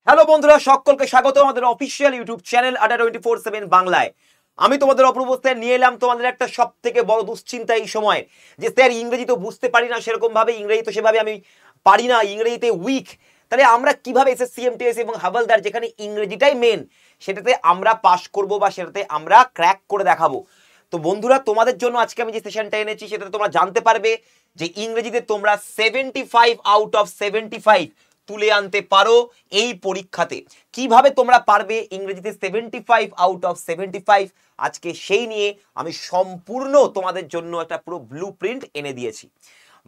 Hello বন্ধুরা, সকলকে স্বাগত আমাদের অফিসিয়াল ইউটিউব চ্যানেল আড্ডা 24/7 বাংলায়। আমি তোমাদের অপূর্বস্থায় নিয়ে এলাম তোমাদের একটা সব থেকে বড় দুশ্চিন্তা এই সময়, যে স্যার ইংরেজি তো বুঝতে পারি না সেরকম ভাবে, ইংরেজি তো সেভাবে আমি পারি না, ইংরেজিতে উইক। তাহলে আমরা কিভাবে এসএসসি, এমটিএস এবং হাভালদার, যেখানে ইংরেজিটাই মেন, সেটাতে আমরা পাস করব বা সেটাতে আমরা ক্র্যাক করে দেখাবো। তো বন্ধুরা, তোমাদের জন্য আজকে আমি যে সেশনটা এনেছি সেটাতে তোমরা জানতে পারবে যে ইংরেজিতে তোমরা 75 আউট অফ 75 তুলে আনতে পারো এই পরীক্ষাতে। কিভাবে তোমরা পারবে ইংরেজিতে 75 আউট অফ 75, আজকে সেই নিয়ে আমি সম্পূর্ণ তোমাদের জন্য একটা পুরো ব্লু প্রিন্ট এনে দিয়েছি।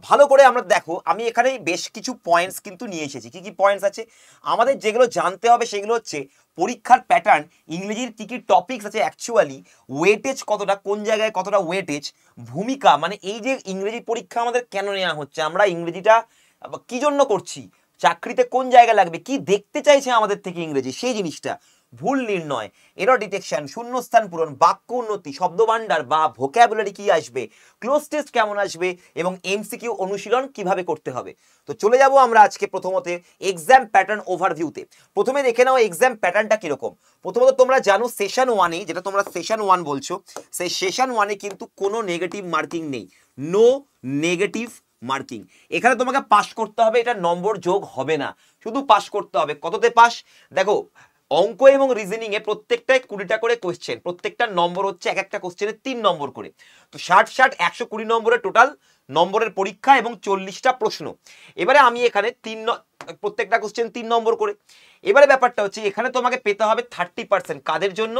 ভালো করে আমরা দেখো, আমি এখানে বেশ কিছু পয়েন্টস কিন্তু নিয়ে এসেছি। কি কি পয়েন্টস আছে আমাদের যেগুলো জানতে হবে সেগুলো হচ্ছে পরীক্ষার প্যাটার্ন, ইংরেজির কি কি টপিকস আছে, অ্যাকচুয়ালি ওয়েটেজ কতটা, কোন জায়গায় কতটা ওয়েটেজ, ভূমিকা, মানে এই যে ইংরেজি পরীক্ষা আমাদের কেন নেওয়া হচ্ছে, আমরা ইংরেজিটা কি জন্য করছি, চাকরিতে কোন জায়গায় লাগবে, কি দেখতে চাইছে আমাদের থেকে ইংরেজি, সেই জিনিসটা, ভুল নির্ণয়, এরর ডিটেকশন, শূন্যস্থান পূরণ, বাক্য উন্নতি, শব্দভাণ্ডার বা ভোক্যাবুলারি কি আসবে, ক্লোজ টেস্ট কেমন আসবে এবং এমসিকিউ অনুশীলন কিভাবে করতে হবে। তো চলে যাব আমরা আজকে প্রথমত এক্সাম প্যাটার্ন ওভারভিউতে। প্রথমে দেখে নাও এক্সাম প্যাটার্নটা কিরকম। প্রথমত তোমরা জানো সেশন ওয়ানে, যেটা তোমরা সেশন ওয়ান বলছো, সেই সেশন ওয়ানে কিন্তু কোনো নেগেটিভ মার্কিং নেই, নো নেগেটিভ মার্কিং। এখানে তোমাকে পাস করতে হবে, এটা নম্বর যোগ হবে না, শুধু পাস করতে হবে। কততে পাস? দেখো, অঙ্ক এবং রিজনিং এ প্রত্যেকটায় 20টা করে কোশ্চেন, প্রত্যেকটা নম্বর হচ্ছে এক একটা কোশ্চেনে 3 নম্বর করে, তো 60 120 নম্বরের টোটাল নম্বরের পরীক্ষা এবং 40টা প্রশ্ন। এবারে আমি এখানে প্রত্যেকটা কোশ্চেন 3 নম্বর করে। এবারে ব্যাপারটা হচ্ছে এখানে তোমাকে পেতে হবে 30%। কাদের জন্য?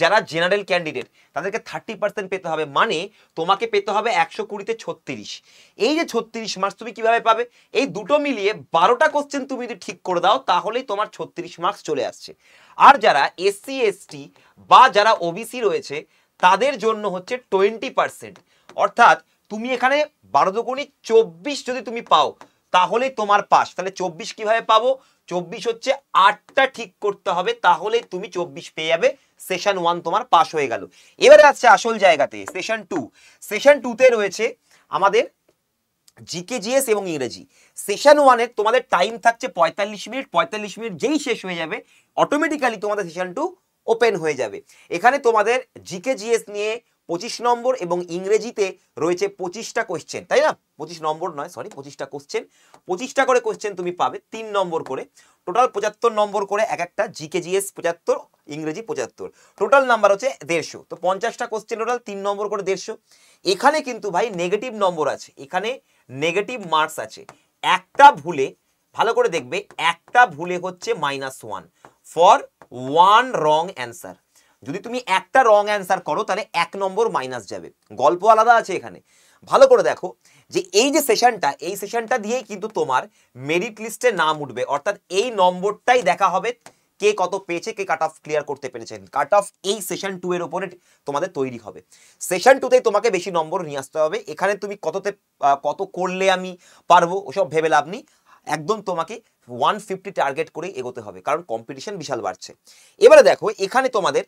যারা জেনারেল ক্যান্ডিডেট, তাদেরকে 30% পেতে হবে, মানে তোমাকে পেতে হবে 120তে 36। এই যে 36 মার্কস তুমি কিভাবে পাবে? এই দুটো মিলিয়ে 12টা কোশ্চেন তুমি যদি ঠিক করে দাও তাহলেই তোমার 36 মার্কস চলে আসছে। আর যারা এসসি এসটি বা যারা ওবিসি রয়েছে তাদের জন্য হচ্ছে 20%। অর্থাৎ তুমি এখানে 12 দুগুণে 24 যদি তুমি পাও তাহলে তোমার পাস। তাহলে 24 কিভাবে পাবো? 24 হচ্ছে 8টা ঠিক করতে হবে, তাহলে তুমি 24 পেয়ে যাবে। সেশন 1 তোমার পাস হয়ে গেল। এবারে আসছে আসল জায়গাতে, সেশন 2। সেশন 2 তে রয়েছে আমাদের জিকে জিএস এবং ইংরেজি। সেশন 1 এর তোমাদের টাইম থাকছে 45 মিনিট। 45 মিনিট যেই শেষ হয়ে যাবে অটোমেটিক্যালি তোমাদের সেশন 2 ওপেন হয়ে যাবে। এখানে তোমাদের জিকে জিএস নিয়ে 25 নম্বর এবং ইংরেজিতে রয়েছে 25টা কোশ্চেন, তাই না? 25 নম্বর নয়, সরি, 25টা কোশ্চেন, 25টা করে কোশ্চেন তুমি পাবে 3 নম্বর করে, টোটাল 75 নম্বর করে এক একটা। জিকে জিএস 75, ইংরেজি 75, টোটাল নাম্বার হচ্ছে 150। তো 50টা কোশ্চেন টোটাল 3 নম্বর করে 150। এখানে কিন্তু ভাই নেগেটিভ নম্বর আছে, এখানে নেগেটিভ মার্কস আছে। একটা ভুলে, ভালো করে দেখবে, একটা ভুলে হচ্ছে -1 ফর 1 রং অ্যান্সার। যদি তুমি একটা রং অ্যান্সার করো তাহলে 1 নম্বর মাইনাস যাবে। গল্প আলাদা আছে এখানে। ভালো করে দেখো যে এই যে সেশনটা, এই সেশনটা দিয়েই কিন্তু তোমার মেরিট লিস্টে নাম উঠবে, অর্থাৎ এই নম্বরটাই দেখা হবে কে কত পেয়েছে, কে কাট অফ ক্লিয়ার করতে পেরেছেন। কাট অফ এই সেশন 2 এর উপরে তোমাদের তৈরি হবে। সেশন 2 তে তোমাকে বেশি নম্বর নিয়ে আসতে হবে। এখানে তুমি কত করলে আমি পারবো ওসব ভেবে লাভ নেই, একদম তোমাকে 150 টার্গেট করেই এগোতে হবে, কারণ কম্পিটিশন বিশাল বাড়ছে। এবারে দেখো এখানে তোমাদের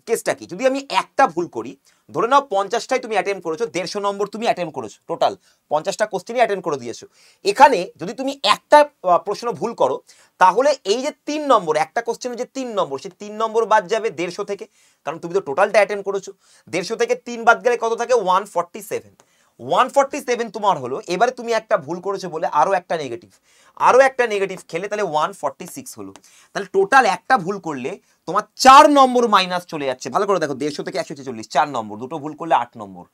কেসটা কি, যদি আমি একটা ভুল করি, ধরে নাও 50টাই তুমি অ্যাটেম্প করেছো, 150 নম্বর তুমি অ্যাটেম্প করেছো, টোটাল 50টা কোশ্চেনই অ্যাটেম্প করে দিয়েছো। এখানে যদি তুমি একটা প্রশ্ন ভুল করো তাহলে এই যে 3 নম্বর, একটা কোশ্চেনের যে 3 নম্বর, সেই 3 নম্বর বাদ যাবে 150 থেকে, কারণ তুমি তো টোটালটা অ্যাটেম্প করেছো। 150 থেকে 3 বাদ গেলে কত থাকে? 147। 147 তোমার হলো। এবারে তুমি একটা ভুল করেছো বলে আরো একটা নেগেটিভ খেলে তাহলে 146 হলো। তাহলে টোটাল একটা ভুল করলে তোমার 4 নম্বর মাইনাস চলে যাচ্ছে। ভালো করে দেখো, 150 থেকে 146, 4 নম্বর, দুটো ভুল করলে 8 নম্বর।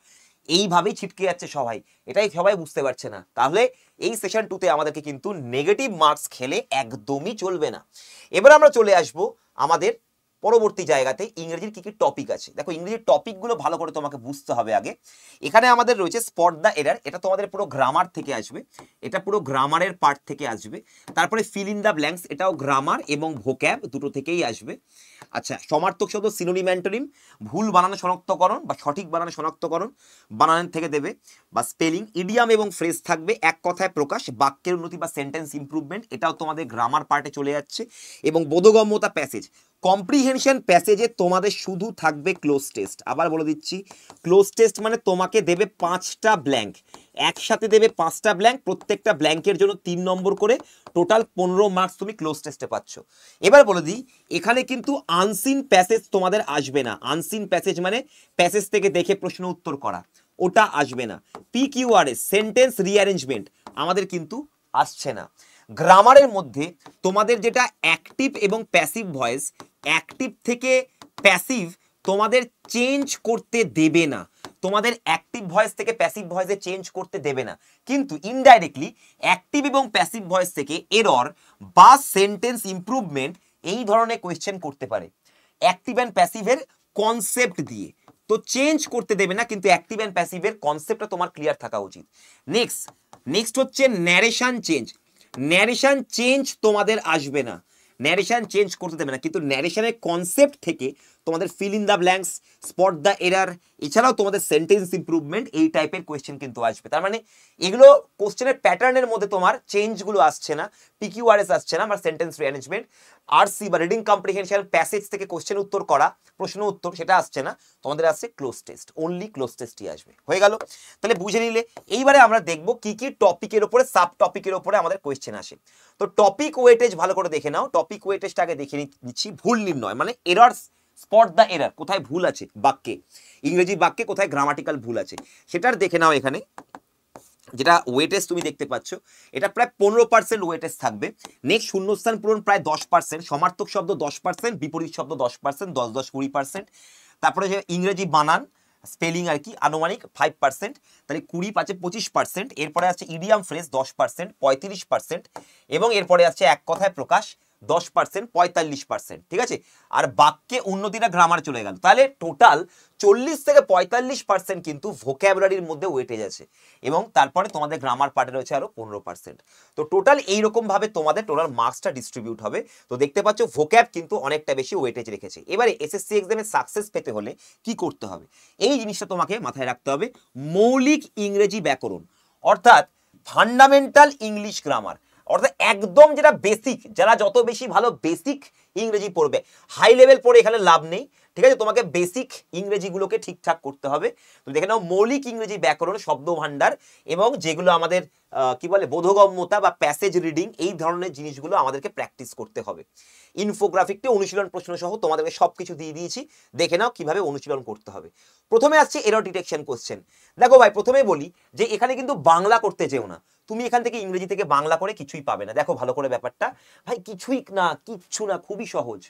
এইভাবেই ছিটকে যাচ্ছে সবাই, এটাই সবাই বুঝতে পারছে না। তাহলে এই সেশন 2 তে আমাদেরকে কিন্তু নেগেটিভ মার্কস খেলে একদমই চলবে না। এবার আমরা চলে আসব আমাদের পরবর্তী জায়গাতে, ইংরেজির কি কি টপিক আছে। দেখো ইংরেজির টপিকগুলো ভালো করে তোমাকে বুঝতে হবে আগে। এখানে আমাদের রয়েছে স্পট দ্য এরার, এটা তোমাদের পুরো গ্রামার থেকে আসবে, এটা পুরো গ্রামারের পার্ট থেকে আসবে। তারপরে ফিল ইন দ্য ব্ল্যাঙ্কস, এটাও গ্রামার এবং ভোক্যাব দুটো থেকেই আসবে। আচ্ছা, সমার্থক শব্দ, সিনোনিম অ্যান্টোনিম, ভুল বানানো শনাক্তকরণ বা সঠিক বানানো শনাক্তকরণ, বানানের থেকে দেবে, বা স্পেলিং, ইডিয়াম এবং ফ্রেজ থাকবে, এক কথায় প্রকাশ, বাক্যের উন্নতি বা সেন্টেন্স ইমপ্রুভমেন্ট, এটাও তোমাদের গ্রামার পার্টে চলে যাচ্ছে, এবং বোধগম্যতা, প্যাসেজ। কম্প্রিহেনশন প্যাসেজে তোমাদের শুধু থাকবে ক্লোজ টেস্ট। আবার বলে দিচ্ছি, ক্লোজ টেস্ট মানে তোমাকে দেবে 5টা ব্ল্যাঙ্ক, একসাথে দেবে 5টা ব্ল্যাঙ্ক, প্রত্যেকটা ব্ল্যাঙ্কের জন্য 3 নম্বর করে, টোটাল 15 মার্কস তুমি ক্লোজ টেস্টে পাচ্ছ। এবার বলে দিই, এখানে কিন্তু আনসিন প্যাসেজ তোমাদের আসবে না। আনসিন প্যাসেজ মানে প্যাসেজ থেকে দেখে প্রশ্ন উত্তর করা, ওটা আসবে না। PQRS সেন্টেন্স রিঅ্যারেঞ্জমেন্ট আমাদের কিন্তু আসছে না। গ্রামারের মধ্যে তোমাদের যেটা অ্যাক্টিভ এবং প্যাসিভ ভয়েস, অ্যাক্টিভ থেকে প্যাসিভ তোমাদের চেঞ্জ করতে দেবে না, তোমাদের অ্যাক্টিভ ভয়েস থেকে প্যাসিভ ভয়েসে চেঞ্জ করতে দেবে না, কিন্তু ইনডাইরেক্টলি অ্যাক্টিভ এবং প্যাসিভ ভয়েস থেকে এরর বা সেন্টেন্স ইমপ্রুভমেন্ট এই ধরনের কোয়েশ্চেন করতে পারে অ্যাক্টিভ অ্যান্ড প্যাসিভের কনসেপ্ট দিয়ে। তো চেঞ্জ করতে দেবে না, কিন্তু অ্যাক্টিভ অ্যান্ড প্যাসিভের কনসেপ্টটা তোমার ক্লিয়ার থাকা উচিত। নেক্সট হচ্ছে ন্যারেশন চেঞ্জ। ন্যারেশন চেঞ্জ তোমাদের আসবে না, ন্যারেশন চেঞ্জ করতে দেবে না, কিন্তু ন্যারেশনের কনসেপ্ট থেকে তোমাদের feel in the blanks, spot the error, এছাড়াও তোমাদের সেন্টেন্স ইমপ্রুভমেন্ট এই টাইপের কোয়েশ্চেন কিন্তু আসবে। তার মানে এগুলো কোশ্চেনের প্যাটার্নের মধ্যে তোমার চেঞ্জগুলো আসছে না, PQRS আসছে না, বা সেন্টেন্স রিঅ্যারেঞ্জমেন্ট, RC বা রিডিং কম্প্রিহেনশন প্যাসেজ থেকে কোশ্চেন উত্তর করা, প্রশ্ন উত্তর, সেটা আসছে না। তোমাদের আসছে ক্লোজ টেস্ট, অনলি ক্লোজ টেস্টই আসবে। হয়ে গেল? তাহলে বুঝে নিলে। এইবারে আমরা দেখব কি কি টপিকের উপরে, সাব টপিকের উপরে আমাদের কোয়েশ্চেন আসে। তো টপিক ওয়েটেজ ভালো করে দেখে নাও। টপিক ওয়েটেজটা আগে দেখে নিচ্ছি। ভুল নির্ণয় মানে এরর, স্পট দ্য এরর, কোথায় ভুল আছে বাক্যে, ইংরেজি বাক্যে কোথায় গ্রামাটিক্যাল ভুল আছে সেটার দেখে নাও। এখানে যেটা ওয়েটেজ তুমি দেখতে পাচ্ছ, এটা প্রায় 15% ওয়েটেজ থাকবে। নেক্সট শূন্যস্থান পূরণ প্রায় 10%, সমার্থক শব্দ 10%, বিপরীত শব্দ 10%, 10-10-20%। তারপরে যে ইংরেজি বানান স্পেলিং আর কি আনুমানিক 5%, তাহলে 20-25%। এরপরে আছে ইডিয়াম ফ্রেজ 10%, 35%, এবং এরপরে আছে এক কথায় প্রকাশ 10%, 45%। ঠিক আছে? আর বাক্যে উন্নতিটা গ্রামার চলে গেল। তাহলে টোটাল 40-45% কিন্তু ভোক্যাবুলারির মধ্যে ওয়েটেজ আছে, এবং তারপরে তোমাদের গ্রামার পার্টে রয়েছে আরো 15%। তো টোটাল এইরকম ভাবে তোমাদের টোটাল মার্কসটা ডিস্ট্রিবিউট হবে। তো দেখতে পাচ্ছ ভোক্যাব কিন্তু অনেকটা বেশি ওয়েটেজ রেখেছে। এবারে এসএসসি এক্সামে সাকসেস পেতে হলে কি করতে হবে, এই জিনিসটা তোমাকে মাথায় রাখতে হবে। মৌলিক ইংরেজি ব্যাকরণ, অর্থাৎ ফান্ডামেন্টাল ইংলিশ গ্রামার, অর্থাৎ একদম যেটা বেসিক, যারা যত বেশি ভালো বেসিক ইংরেজি পড়বে, হাই লেভেল পড়ে এখানে লাভ নেই। ঠিক আছে? তোমাকে বেসিক ইংরেজিগুলোকে ঠিকঠাক করতে হবে। তো দেখে নাও মৌলিক ইংরেজি ব্যাকরণ, শব্দ ভান্ডার, এবং যেগুলো আমাদের কি বলে বোধগম্যতা বা প্যাসেজ রিডিং, এই ধরনের জিনিসগুলো আমাদেরকে প্র্যাকটিস করতে হবে। ইনফোগ্রাফিকটি অনুশীলন প্রশ্ন সহ তোমাদেরকে সবকিছু দিয়ে দিয়েছি, দেখে নাও কিভাবে অনুশীলন করতে হবে। প্রথমে আসছে এরর ডিটেকশন কোশ্চেন। দেখো ভাই, প্রথমে বলি যে এখানে কিন্তু বাংলা করতে যেও না, তুমি এখান থেকে ইংরেজি থেকে বাংলা করে কিছুই পাবে না। দেখো ভালো করে ব্যাপারটা, ভাই কিছুই না, কিচ্ছু না, খুবই সহজ।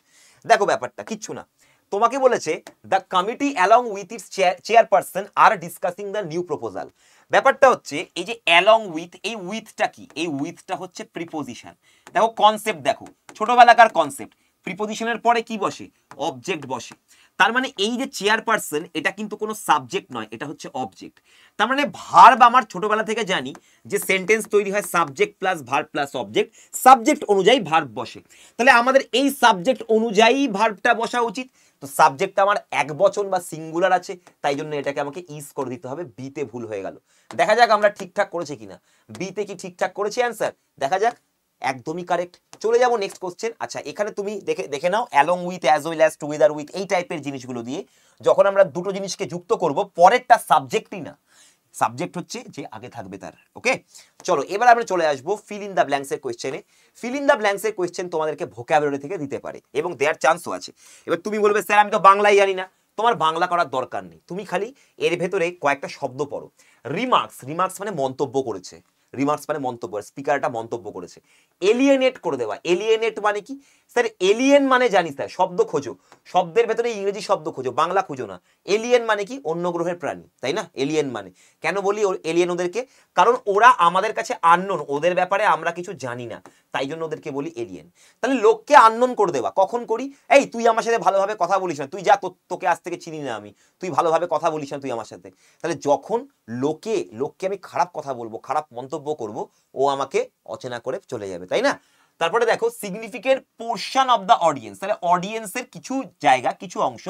দেখো ব্যাপারটা কিচ্ছু না। তোমাকে বলেছে the committee along with its chairperson are discussing the new proposal. ব্যাপারটা হচ্ছে এই যে অ্যালং উইথ, এই উইথটা কি? এই উইথটা হচ্ছে প্রিপোজিশন। দেখো কনসেপ্ট, দেখো ছোটবেলাকার কনসেপ্ট, প্রিপোজিশনের পরে কি বসে? অবজেক্ট বসে। তার মানে এই যে চেয়ারপারসন, এটা কিন্তু কোনো সাবজেক্ট নয়, এটা হচ্ছে অবজেক্ট। তার মানে ভার্ব, আমার ছোটবেলা থেকে জানি যে সেন্টেন্স তৈরি হয় subject plus verb plus object, subject অনুযায়ী ভার্ব বসে। তাহলে আমাদের এই সাবজেক্ট অনুযায়ী ভার্বটা বসা উচিত। তো সাবজেক্টটা আমার একবচন বা সিঙ্গুলার আছে, তাই জন্য এটাকে আমাকে ইজ করে দিতে হবে। বিতে ভুল হয়ে গেল। দেখা যাক আমরা ঠিকঠাক করেছি কিনা। বিতে কি ঠিকঠাক করেছি অ্যান্সার? দেখা যাক। একদমই কারেক্ট। চলে যাবো নেক্সট কোশ্চেন। আচ্ছা, এখানে তুমি দেখে নাও along with, as well as, together with, এই টাইপের জিনিসগুলো দিয়ে যখন আমরা দুটো জিনিসকে যুক্ত করব, পরেরটা সাবজেক্টই না, সাবজেক্ট হচ্ছে যে আগে থাকবে তার। ওকে, চলো এবার আমরা চলে আসবো ফিল ইন দ্য ব্ল্যাঙ্কস এর কোশ্চেনে। ফিল ইন দ্য ব্ল্যাঙ্কস এর কোশ্চেন তোমাদেরকে ভোক্যাবুলারি থেকে দিতে পারে এবং দেয়ার চান্সও আছে। এবার তুমি বলবে স্যার আমি তো বাংলাই জানি না। তোমার বাংলা করার দরকার নেই, তুমি খালি এর ভেতরে কয়েকটা শব্দ পড়ো। রিমার্কস, রিমার্কস মানে মন্তব্য করেছে, রিমার্কস মানে মন্তব্য, স্পিকারটা মন্তব্য করেছে। এলিয়েনেট করে দেওয়া, এলিয়েনেট মানে কি স্যার? এলিয়েন মানে জানি স্যার, শব্দ খোঁজো, শব্দের ভেতরে ইংরেজি শব্দ খোঁজো, বাংলা খুঁজো না। এলিয়েন মানে কি? অন্য গ্রহের প্রাণী, তাই না? এলিয়েন মানে কেন বলি এলিয়েন ওদেরকে? কারণ ওরা আমাদের কাছে আননোন, ওদের ব্যাপারে আমরা কিছু জানি না, তাই জন্য ওদেরকে বলি এলিয়েন। তাহলে লোককে আননোন করে দেওয়া কখন করি? এই তুই আমার সাথে ভালোভাবে কথা বলিস না, তুই যা, তোকে আজ থেকে চিনি না আমি, তুই ভালোভাবে কথা বলিস না তুই আমার সাথে। তাহলে যখন লোককে আমি খারাপ কথা বলবো, খারাপ মন্তব্য করব, ও আমাকে অচেনা করে চলে যাবে, তাই না? তারপরে দেখো significant portion of the audience. তাহলে অডিয়েন্সের কিছু জায়গা, কিছু অংশ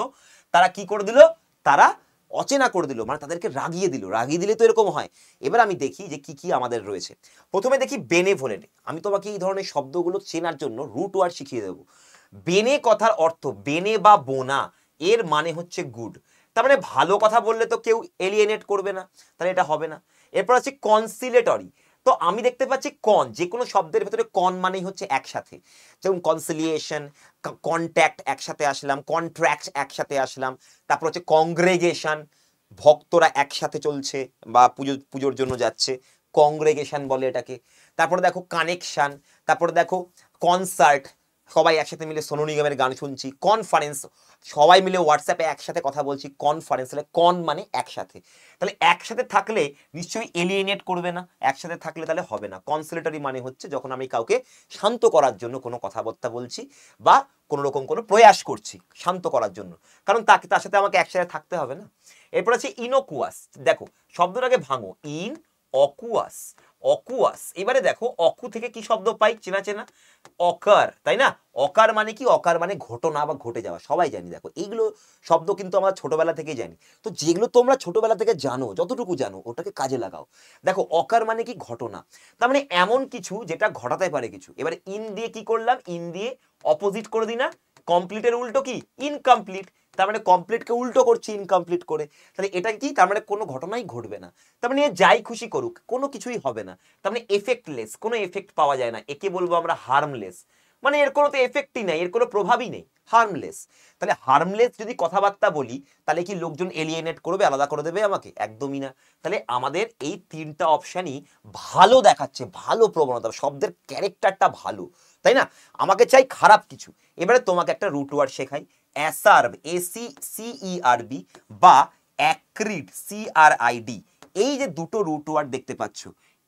তারা কি করে দিল? তারা অচেনা করে দিল, মানে তাদেরকে রাগিয়ে দিল। রাগিয়ে দিলে তো এরকম হয়। এবার আমি দেখি যে কি কি আমাদের রয়েছে। প্রথমে দেখি বেনেভোলেন্ট। আমি তোমাকে এই ধরনের শব্দগুলো চেনার জন্য রুট ওয়ার্ড শিখিয়ে দেবো। বেনে কথার অর্থ বেনে বা বোনা, এর মানে হচ্ছে গুড। তার মানে ভালো কথা বললে তো কেউ এলিয়েনেট করবে না, তাহলে এটা হবে না। এরপর আছে কনসিলেটরি। তো আমি দেখতে পাচ্ছি কন, যে কোনো শব্দের ভেতরে কন মানেই হচ্ছে একসাথে, যেমন কনসিলিয়েশন, কন্ট্যাক্ট একসাথে আসলাম, কন্ট্রাক্ট একসাথে আসলাম, তারপর হচ্ছে কংগ্রেগেশন, ভক্তরা একসাথে চলছে বা পুজোর জন্য যাচ্ছে, কংগ্রেগেশন বলে এটাকে। তারপরে দেখো কানেকশন, তারপরে দেখো কনসার্ট, সবাই একসাথে মিলে সোনু নিগমের গান শুনছি, কনফারেন্স, সবাই মিলে হোয়াটসঅ্যাপে একসাথে কথা বলছি, কনফারেন্স। তাহলে কন মানে একসাথে, তাহলে একসাথে থাকলে নিশ্চয়ই এলিয়েনেট করবে না, একসাথে থাকলে তাহলে হবে না। কনসিলেটরি মানে হচ্ছে যখন আমি কাউকে শান্ত করার জন্য কোনো কথাবার্তা বলছি বা কোনো রকম কোনো প্রয়াস করছি শান্ত করার জন্য, কারণ তার সাথে আমাকে একসাথে থাকতে হবে না। এরপর আছে ইনোকুয়াস। দেখো শব্দটাকে ভাঙো, ইন অকুয়াস, অকুয়াস। এবারে দেখো অকু থেকে কি শব্দ পাই, চেনা চেনা, অকার, তাই না? অকার মানে কি? অকার মানে ঘটনা বা ঘটে যাওয়া, সবাই জানি। দেখো এইগুলো শব্দ কিন্তু আমরা ছোটবেলা থেকেই জানি। তো যেগুলো তোমরা ছোটবেলা থেকে জানো, যতটুকু জানো ওটাকে কাজে লাগাও। দেখো অকার মানে কি? ঘটনা। তার মানে এমন কিছু যেটা ঘটাতে পারে কিছু। এবারে ইন দিয়ে কি করলাম? ইন দিয়ে অপোজিট করে দিই না? কমপ্লিটের উল্টো কি? ইনকমপ্লিট। তার মানে কমপ্লিটকে উল্টো করছি ইনকমপ্লিট করে। তাহলে এটা কি? তার মানে কোনো ঘটনাই ঘটবে না। তার মানে যাই খুশি করুক কোনো কিছুই হবে না। তার মানে এফেক্টলেস, কোনো এফেক্ট পাওয়া যায় না। একে বলবো আমরা হার্মলেস, মানে এর কোনো তো এফেক্টই নাই, এর কোনো প্রভাবই নেই, হার্মলেস। তাহলে হার্মলেস যদি কথাবার্তা বলি তাহলে কি লোকজন এলিয়েনেট করবে, আলাদা করে দেবে আমাকে? একদমই না। তাহলে আমাদের এই তিনটা অপশানই ভালো দেখাচ্ছে, ভালো প্রবণতা, শব্দের ক্যারেক্টারটা ভালো, তাই না? আমাকে চাই খারাপ কিছু। এবারে তোমাকে একটা রুট ওয়ার্ড শেখাই, অ্যাসার্ব, ACCERB বা অ্যাক্রিড, CRID। এই যে দুটো রুট ওয়ার্ড দেখতে পাচ্ছ,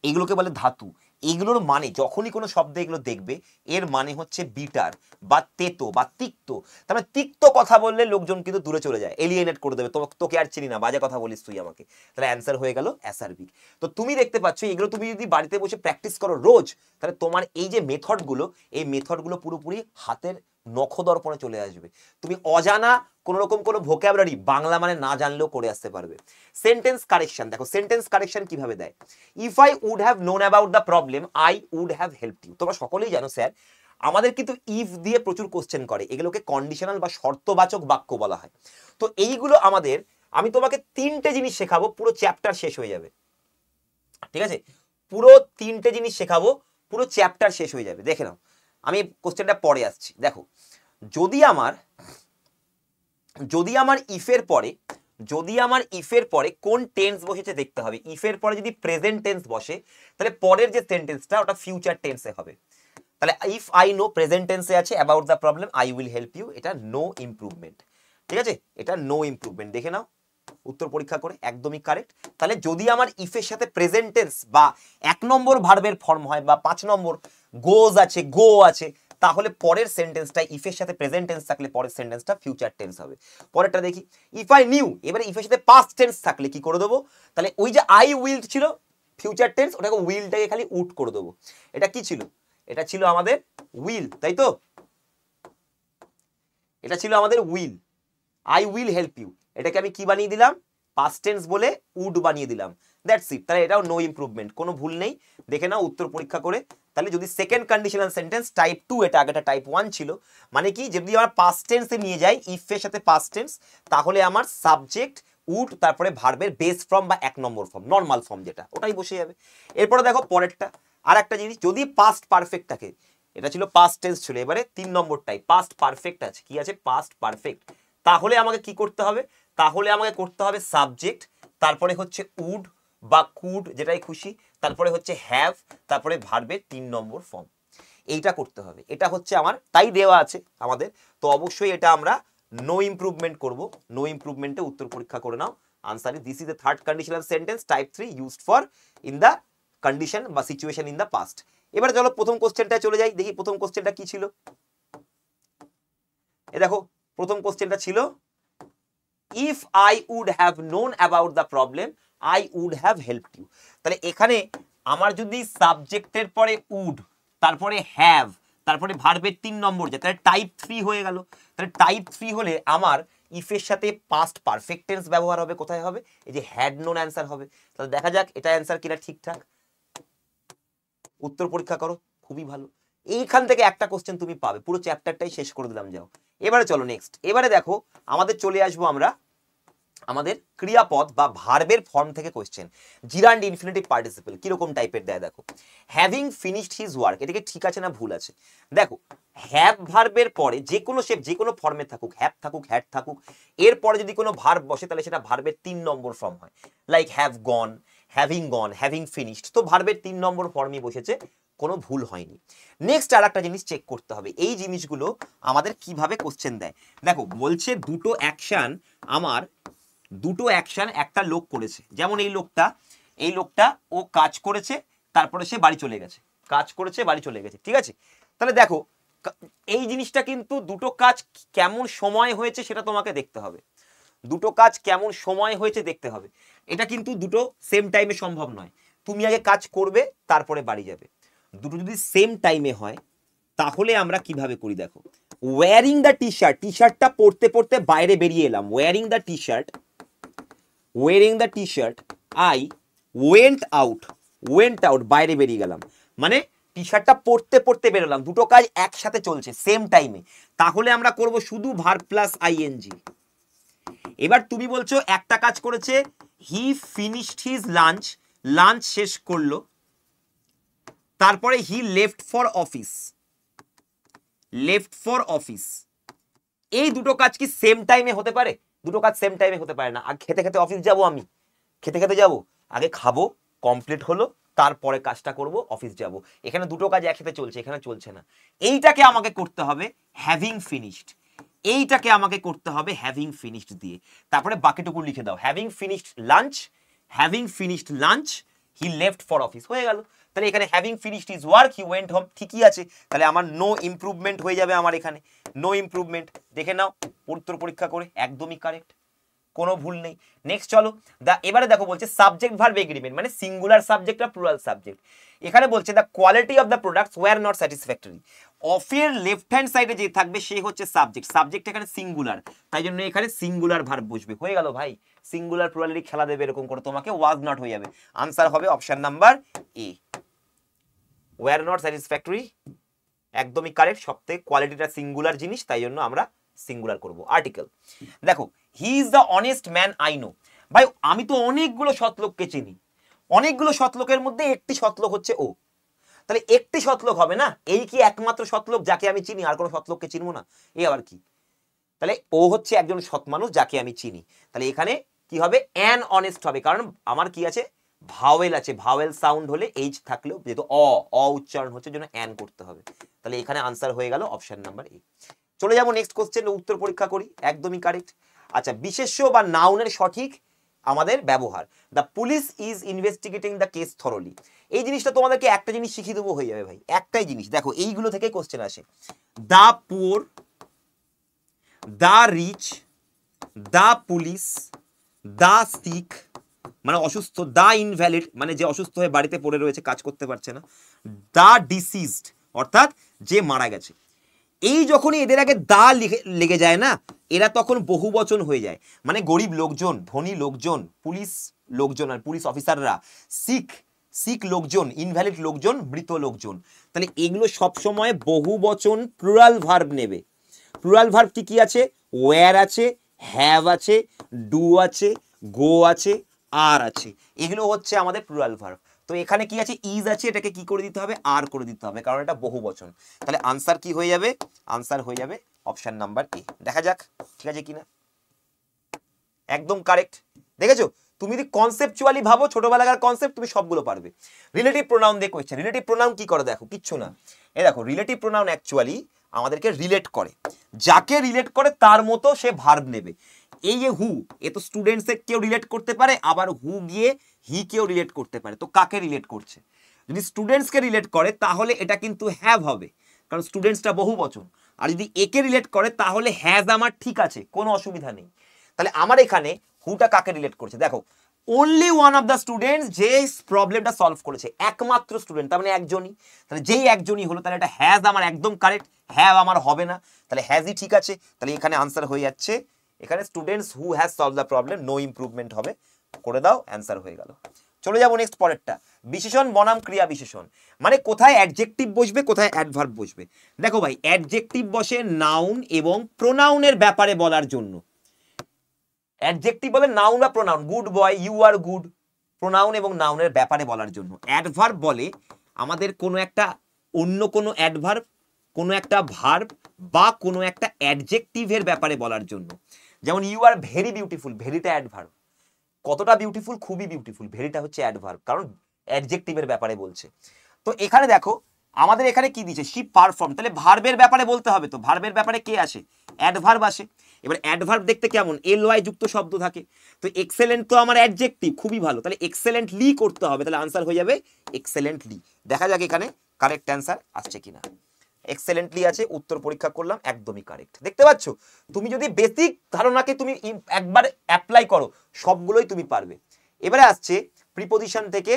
এগুলোকে বলে ধাতু। এগুলোর মানে যখনই কোনো শব্দে এগুলো দেখবে, এর মানে হচ্ছে বিটার বা তেতো বা তিক্ত। তার মানে তিক্ত কথা বললে লোকজন কিন্তু দূরে চলে যায়, এলিয়েনেট করে দেবে, তোকে আর চিনি না, বাজে কথা বলিস তুই আমাকে। তাহলে অ্যান্সার হয়ে গেল অ্যাসার্বিক। তো তুমি দেখতে পাচ্ছ এগুলো তুমি যদি বাড়িতে বসে প্র্যাকটিস করো রোজ, তাহলে তোমার এই যে মেথডগুলো, এই মেথডগুলো পুরোপুরি হাতের নখদর্পণে চলে আসবে। তুমি অজানা কোন রকম কোনো ভোক্যাবুলারি বাংলা মানে না জানলেও করে আসতে পারবে। সেন্টেন্স কারেকশন, দেখো সেন্টেন্স কারেকশন কিভাবে দেয়। If I would have known about the problem I would have helped you. তোমরা সকলেই জানো স্যার, আমাদের কিন্তু ইফ দিয়ে প্রচুর কোশ্চেন করে, এগুলোকে কন্ডিশনাল বা শর্তবাচক বাক্য বলা হয়। তো এইগুলো আমাদের, আমি তোমাকে তিনটে জিনিস শেখাবো, পুরো চ্যাপ্টার শেষ হয়ে যাবে, ঠিক আছে? পুরো তিনটে জিনিস শেখাবো, পুরো চ্যাপ্টার শেষ হয়ে যাবে। দেখে নাও, আমি কোশ্চেনটা পরে আসছি। দেখো যদি আমার ইফের পরে কোন টেন্স বসেছে দেখতে হবে। ইফের পরে যদি প্রেজেন্ট টেন্স বসে তাহলে পরের যে সেন্টেন্সটা ওটা ফিউচার টেন্সে হবে। তাহলে ইফ আই নো প্রেজেন্ট টেন্সে আছে about the problem I will help you, এটা নো ইমপ্রুভমেন্ট, ঠিক আছে? এটা নো ইমপ্রুভমেন্ট। দেখে নাও উত্তর পরীক্ষা করে, একদমই কারেক্ট। তাহলে যদি আমার ইফের সাথে প্রেজেন্ট টেন্স বা 1 নম্বর ভার্বের ফর্ম হয় বা 5 নম্বর গোজ আছে, গো আছে, তাহলে পরের সেন্টেন্সটা ইফের সাথে প্রেজেন্ট টেন্স থাকলে পরের সেন্টেন্সটা ফিউচার টেন্স হবে। পরেরটা দেখি, ইফ আই নিউ, এবারে ইফের সাথে পাস্ট টেন্স থাকলে কি করে দেবো? তাহলে ওই যে আই উইল ছিল ফিউচার টেন্স, ওটাকে উইলটাকে খালি উড করে দেবো। এটা কি ছিল? এটা ছিল আমাদের উইল, তাই তো? এটা ছিল আমাদের will, I will help you. এটাকে আমি কি বানিয়ে দিলাম? পাস্ট টেন্স বলে উড বানিয়ে দিলাম, দ্যাটস ইট। তাহলে এটাও নো ইমপ্রুভমেন্ট, কোনো ভুল নেই। দেখে নাও উত্তর পরীক্ষা করে। তাহলে যদি সেকেন্ড কন্ডিশনাল সেন্টেন্স টাইপ 2, এটা আগেটা টাইপ 1 ছিল, মানে কি যদি আমার পাস্ট টেন্সে নিয়ে যাই ইফ এর সাথে পাস্ট টেন্স, তাহলে আমার সাবজেক্ট উড তারপরে ভার্বের বেস ফর্ম বা 1 নম্বর ফর্ম, নর্মাল ফর্ম যেটা, ওটাই বসে যাবে। এরপরে দেখো পরেরটা, আর একটা জিনিস, যদি পাস্ট পারফেক্ট থাকে, এটা ছিল পাস্ট টেন্স ছিল, এবারে 3 নম্বরটাই পাস্ট পারফেক্ট আছে, কি আছে? Past perfect. তাহলে আমাকে কি করতে হবে? তাহলে আমাকে করতে হবে সাবজেক্ট, তারপরে হচ্ছে উড বা কুড, যেটাই খুশি, তারপরে হচ্ছে হ্যাভ, তারপরে ভার্বের 3 নম্বর ফর্ম। এইটা করতে হবে, এটা হচ্ছে আমার তাই দেওয়া আছে আমাদের। তো অবশ্যই এটা আমরা নো ইমপ্রুভমেন্ট করব। নো ইমপ্রুভমেন্টে উত্তর পরীক্ষা করে নাও। Answer is this is the third conditional sentence type 3 used for in the condition বা সিচুয়েশন ইন দ্য পাস্ট। এবারে চলো প্রথম কোশ্চেনটা চলে যাই, দেখি প্রথম কোশ্চেনটা কি ছিল। এ দেখো প্রথম কোশ্চেনটা ছিল if I would have known about the problem I would have helped you. তাহলে এখানে আমার যদি সাবজেক্টের পরে উড, তারপরে হ্যাভ, তারপরে ভার্বের 3 নম্বর যায়, তাহলে টাইপ 3 হয়ে গেল। তাহলে টাইপ 3 হলে আমার ইফের সাথে পাস্ট পারফেক্ট টেন্স ব্যবহার হবে, কোথায় হবে? এই যে হ্যাড নোন অ্যান্সার হবে। তাহলে দেখা যাক এটা অ্যান্সার কিনা ঠিকঠাক। উত্তর পরীক্ষা করো, খুবই ভালো। এইখান থেকে একটা কোশ্চেন তুমি পাবে, পুরো চ্যাপ্টারটাই শেষ করে দিলাম। যাও এবারে চলো নেক্সট। এবারে দেখো আমাদের চলে আসবো আমরা আমাদের ক্রিয়াপদ বা ভার্বের ফর্ম থেকে কোশ্চেন। জিরান্ড ইনফিনিটিভ পার্টিসিপল কিরকম টাইপের দেয় দেখো। হ্যাভিং ফিনিশড হিজ ওয়ার্ক, এটাকে ঠিক আছে না ভুল আছে? দেখো হ্যাভ ভার্বের পরে যে কোনো শেপ যে কোনো ফর্মে থাকুক, হ্যাভ থাকুক হ্যাড থাকুক, এর পরে যদি কোনো ভার্ব বসে তাহলে সেটা ভার্বের 3 নম্বর ফর্ম হয়। Like have gone, having finished, তো ভার্বের 3 নম্বর ফর্মই বসেছে, কোনো ভুল হয়নি। নেক্সট আর একটা জিনিস চেক করতে হবে, এই জিনিসগুলো আমাদের কিভাবে কোশ্চেন দেয়। দেখো বলছে দুটো অ্যাকশন একটা লোক করেছে, যেমন এই লোকটা ও কাজ করেছে, তারপরে সে বাড়ি চলে গেছে, কাজ করেছে বাড়ি চলে গেছে, ঠিক আছে? তাহলে দেখো এই জিনিসটা কিন্তু দুটো কাজ কেমন সময় হয়েছে সেটা তোমাকে দেখতে হবে, দুটো কাজ কেমন সময় হয়েছে দেখতে হবে। এটা কিন্তু দুটো সেম টাইমে সম্ভব নয়, তুমি আগে কাজ করবে তারপরে বাড়ি যাবে। দুটো যদি সেম টাইমে হয় তাহলে আমরা কিভাবে করি দেখো। ওয়্যারিং দ্য টি শার্টটা পরতে পরতে বাইরে বেরিয়ে এলাম, wearing the T shirt I went out বাইরে বেরিয়ে গেলাম, মানে টি শার্টটা পরতে পরতে বেরোলাম, দুটো কাজ একসাথে চলছে সেম টাইমে, তাহলে আমরা করব শুধু ভার্ব প্লাস আইএনজি। এবার তুমি বলছো একটা কাজ করেছে, হি ফিনিশড হিজ লাঞ্চ শেষ করলো, তারপরে হি লেফট ফর অফিস, এই দুটো কাজ কি সেম টাইমে হতে পারে? দুটো কাজ সেম টাইমে হতে পারে না। আগে খেতে খেতে অফিস যাব, আমি খেতে যাব, আগে খাবো, কমপ্লিট হলো, তারপরে কাজটা করব, অফিস যাব। এখানে দুটো কাজ একসাথে চলছে, এখানে চলছে না। এইটাকে আমাকে করতে হবে হ্যাভিং ফিনিশড, দিয়ে, তারপরে বাকিটুকু লিখে দাও। Having finished lunch he left for office, হয়ে গেল। তাহলে এখানে having finished his work he went home, ঠিকই আছে। তাহলে আমার নো ইমপ্রুভমেন্ট হয়ে যাবে, আমার এখানে নো ইমপ্রুভমেন্ট। দেখে নাও উত্তর পরীক্ষা করে, একদমই কারেক্ট, কোনো ভুল নেই। নেক্সট চলো, এবারে দেখো বলছে সাবজেক্ট ভার্ব এগ্রিমেন্ট, মানে সিঙ্গুলার সাবজেক্ট আর প্লুরাল সাবজেক্ট। এখানে বলছে the quality of the products were not satisfactory. অফের লেফট হ্যান্ড সাইডে যে থাকবে সে হচ্ছে সাবজেক্ট এখানে সিঙ্গুলার, তাই জন্য এখানে সিঙ্গুলার ভার্ব বসবে। হয়ে গেল ভাই, সিঙ্গুলার প্লুরালি খেলা দেবে এরকম করে, তোমাকে ওয়াজ নট হয়ে যাবে। আনসার হবে option number A, wire not satisfactory, একদমই কারেক্ট। সবথেকে কোয়ালিটিটা সিঙ্গুলার জিনিস, তাই জন্য আমরা সিঙ্গুলার করব। আর্টিকেল দেখো, he is the honest man I know. ভাই আমি তো অনেকগুলো সৎলোককে চিনি, অনেকগুলো সৎলোকের মধ্যে একটি সৎলোক হচ্ছে ও, তাহলে একটি সৎলোক হবে না? এই কি একমাত্র সৎলোক যাকে আমি চিনি, আর কোনো সৎলোককে চিনবো না? এই আবার কি? তাহলে ও হচ্ছে একজন সৎ মানুষ যাকে আমি চিনি। তাহলে এখানে কি হবে? অ্যান অনেস্ট হবে, কারণ আমার কি আছে? ভাওয়েল আছে, ভাওয়েল সাউন্ড হলে এইচ থাকলেও যেহেতু অ উচ্চারণ হচ্ছে জন্য অ্যান করতে হবে। তাহলে এখানে আনসার হয়ে গেল অপশন নাম্বার এ। চলে যাবো নেক্সট কোশ্চেন, উত্তর পরীক্ষা করি, একদমই কারেক্ট। আচ্ছা, বিশেষ্য বা নাউনের সঠিক আমাদের ব্যবহার। The police is investigating the case thoroughly. এই জিনিসটা তোমাদেরকে একটা জিনিস শিখিয়ে দেবো, হয়ে যাবে ভাই, একটাই জিনিস। দেখো এইগুলো থেকে কোশ্চেন আসে, the poor, the rich, the police, the sick মানে অসুস্থ, দ্য ইনভ্যালিড মানে যে অসুস্থ হয়ে বাড়িতে পড়ে রয়েছে, কাজ করতে পারছে না, দ্য ডিসিজড অর্থাৎ যে মারা গেছে। এই যখনই এদের আগে দা লেগে যায় না, এরা তখন বহু বচন হয়ে যায়, মানে গরিব লোকজন, ধনী লোকজন, পুলিশ লোকজন আর পুলিশ অফিসাররা, সিক লোকজন, ইনভ্যালিড লোকজন, মৃত লোকজন। তাহলে এগুলো সবসময় বহু বচন প্লুরাল ভার্ব নেবে। প্লুরাল ভার্ব কি কি আছে? ওয়্যার আছে, হ্যাভ আছে, ডু আছে, গো আছে, আর আছে, এগুলো হচ্ছে আমাদের প্লুরাল ভার্ব। তো এখানে কি আছে? ইজ আছে, এটাকে কি করে দিতে হবে? আর করে দিতে হবে, কারণ এটা বহু বচন। তাহলে আনসার কি হয়ে যাবে? আনসার হয়ে যাবে অপশন নাম্বার এ। দেখা যাক ঠিক আছে কিনা, একদম কারেক্ট। দেখেছো, তুমি যদি কনসেপচুয়ালি ভাবো, ছোটবেলাকার কনসেপ্ট, তুমি সবগুলো পারবে। রিলেটিভ প্রোনাউন দিয়ে কোয়েশ্চেন, রিলেটিভ প্রোনাউন কি করে দেখো, কিচ্ছু না। এই দেখো, রিলেটিভ প্রোনাউন অ্যাকচুয়ালি আমাদেরকে রিলেট করে, যাকে রিলেট করে তার মতো সে ভার্ব নেবে। এই যে হু, এ তো স্টুডেন্টসে কেউ রিলেট করতে পারে, আবার হু গিয়ে হি কেও রিলেট করতে পারে। তো কাকে রিলেট করছে? যদি স্টুডেন্টসকে রিলেট করে তাহলে এটা কিন্তু হ্যাভ হবে, কারণ স্টুডেন্টসটা বহু বচন। আর যদি একে রিলেট করে তাহলে হ্যাজ আমার ঠিক আছে, কোনো অসুবিধা নেই। তাহলে আমার এখানে হুটা কাকে রিলেট করছে দেখো, only one of the students, যে প্রবলেমটা সলভ করেছে, একমাত্র স্টুডেন্ট, তার মানে একজনই। তাহলে যেই একজনই হলো, তাহলে এটা হ্যাজ আমার একদম কারেক্ট, হ্যাভ আমার হবে না, তাহলে হ্যাজই ঠিক আছে। তাহলে এখানে আনসার হয়ে যাচ্ছে, এখানে students who has solve the problem, no improvement হবে, করে দাও, অ্যান্সার হয়ে গেল। চলে যাবো নেক্সট পরেরটা, বিশেষণ বনাম ক্রিয়া বিশেষণ। মানে কোথায় অ্যাডজেক্টিভ বসবে, কোথায় অ্যাডভার্ব বসবে। দেখো ভাই, অ্যাডজেক্টিভ বসে নাউন এবং প্রোনাউনের ব্যাপারে বলার জন্য। অ্যাডজেক্টিভ বলে নাউন বা pronoun, good boy, you are good, pronoun এবং নাউনের ব্যাপারে বলার জন্য। অ্যাডভার্ব বলে আমাদের কোনো একটা অন্য কোনো অ্যাডভার্ব, কোনো একটা ভার্ব বা কোনো একটা অ্যাডজেক্টিভের ব্যাপারে বলার জন্য। যেমন ইউ আর ভেরি বিউটিফুল, ভেরিটা অ্যাডভার্ব, কতটা বিউটিফুল, খুবই বিউটিফুল, ভেরিটা হচ্ছে অ্যাডভার্ব, কারণ অ্যাডজেক্টিভের ব্যাপারে বলছে। তো এখানে দেখো আমাদের এখানে কি দিয়েছে, শি পারফর্ম, তাহলে ভার্বের ব্যাপারে বলতে হবে, তো ভার্বের ব্যাপারে কে আসে, অ্যাডভার্ব আসে। এবার অ্যাডভার্ব দেখতে কেমন, এল ওয়াই যুক্ত শব্দ থাকে। তো এক্সেলেন্ট তো আমার অ্যাডজেক্টিভ, খুবই ভালো, তাহলে এক্সেলেন্টলি করতে হবে, তাহলে আনসার হয়ে যাবে এক্সেলেন্টলি। দেখা যাক এখানে কারেক্ট অ্যান্সার আসছে কিনা। এক্সেলেন্টলি আছে, উত্তর পরীক্ষা করলাম, একদমই কারেক্ট। দেখতে পাচ্ছ, তুমি যদি বেসিক ধারণাকে তুমি একবার অ্যাপ্লাই করো, সবগুলোই তুমি পারবে। এবারে আসছে প্রিপোজিশন থেকে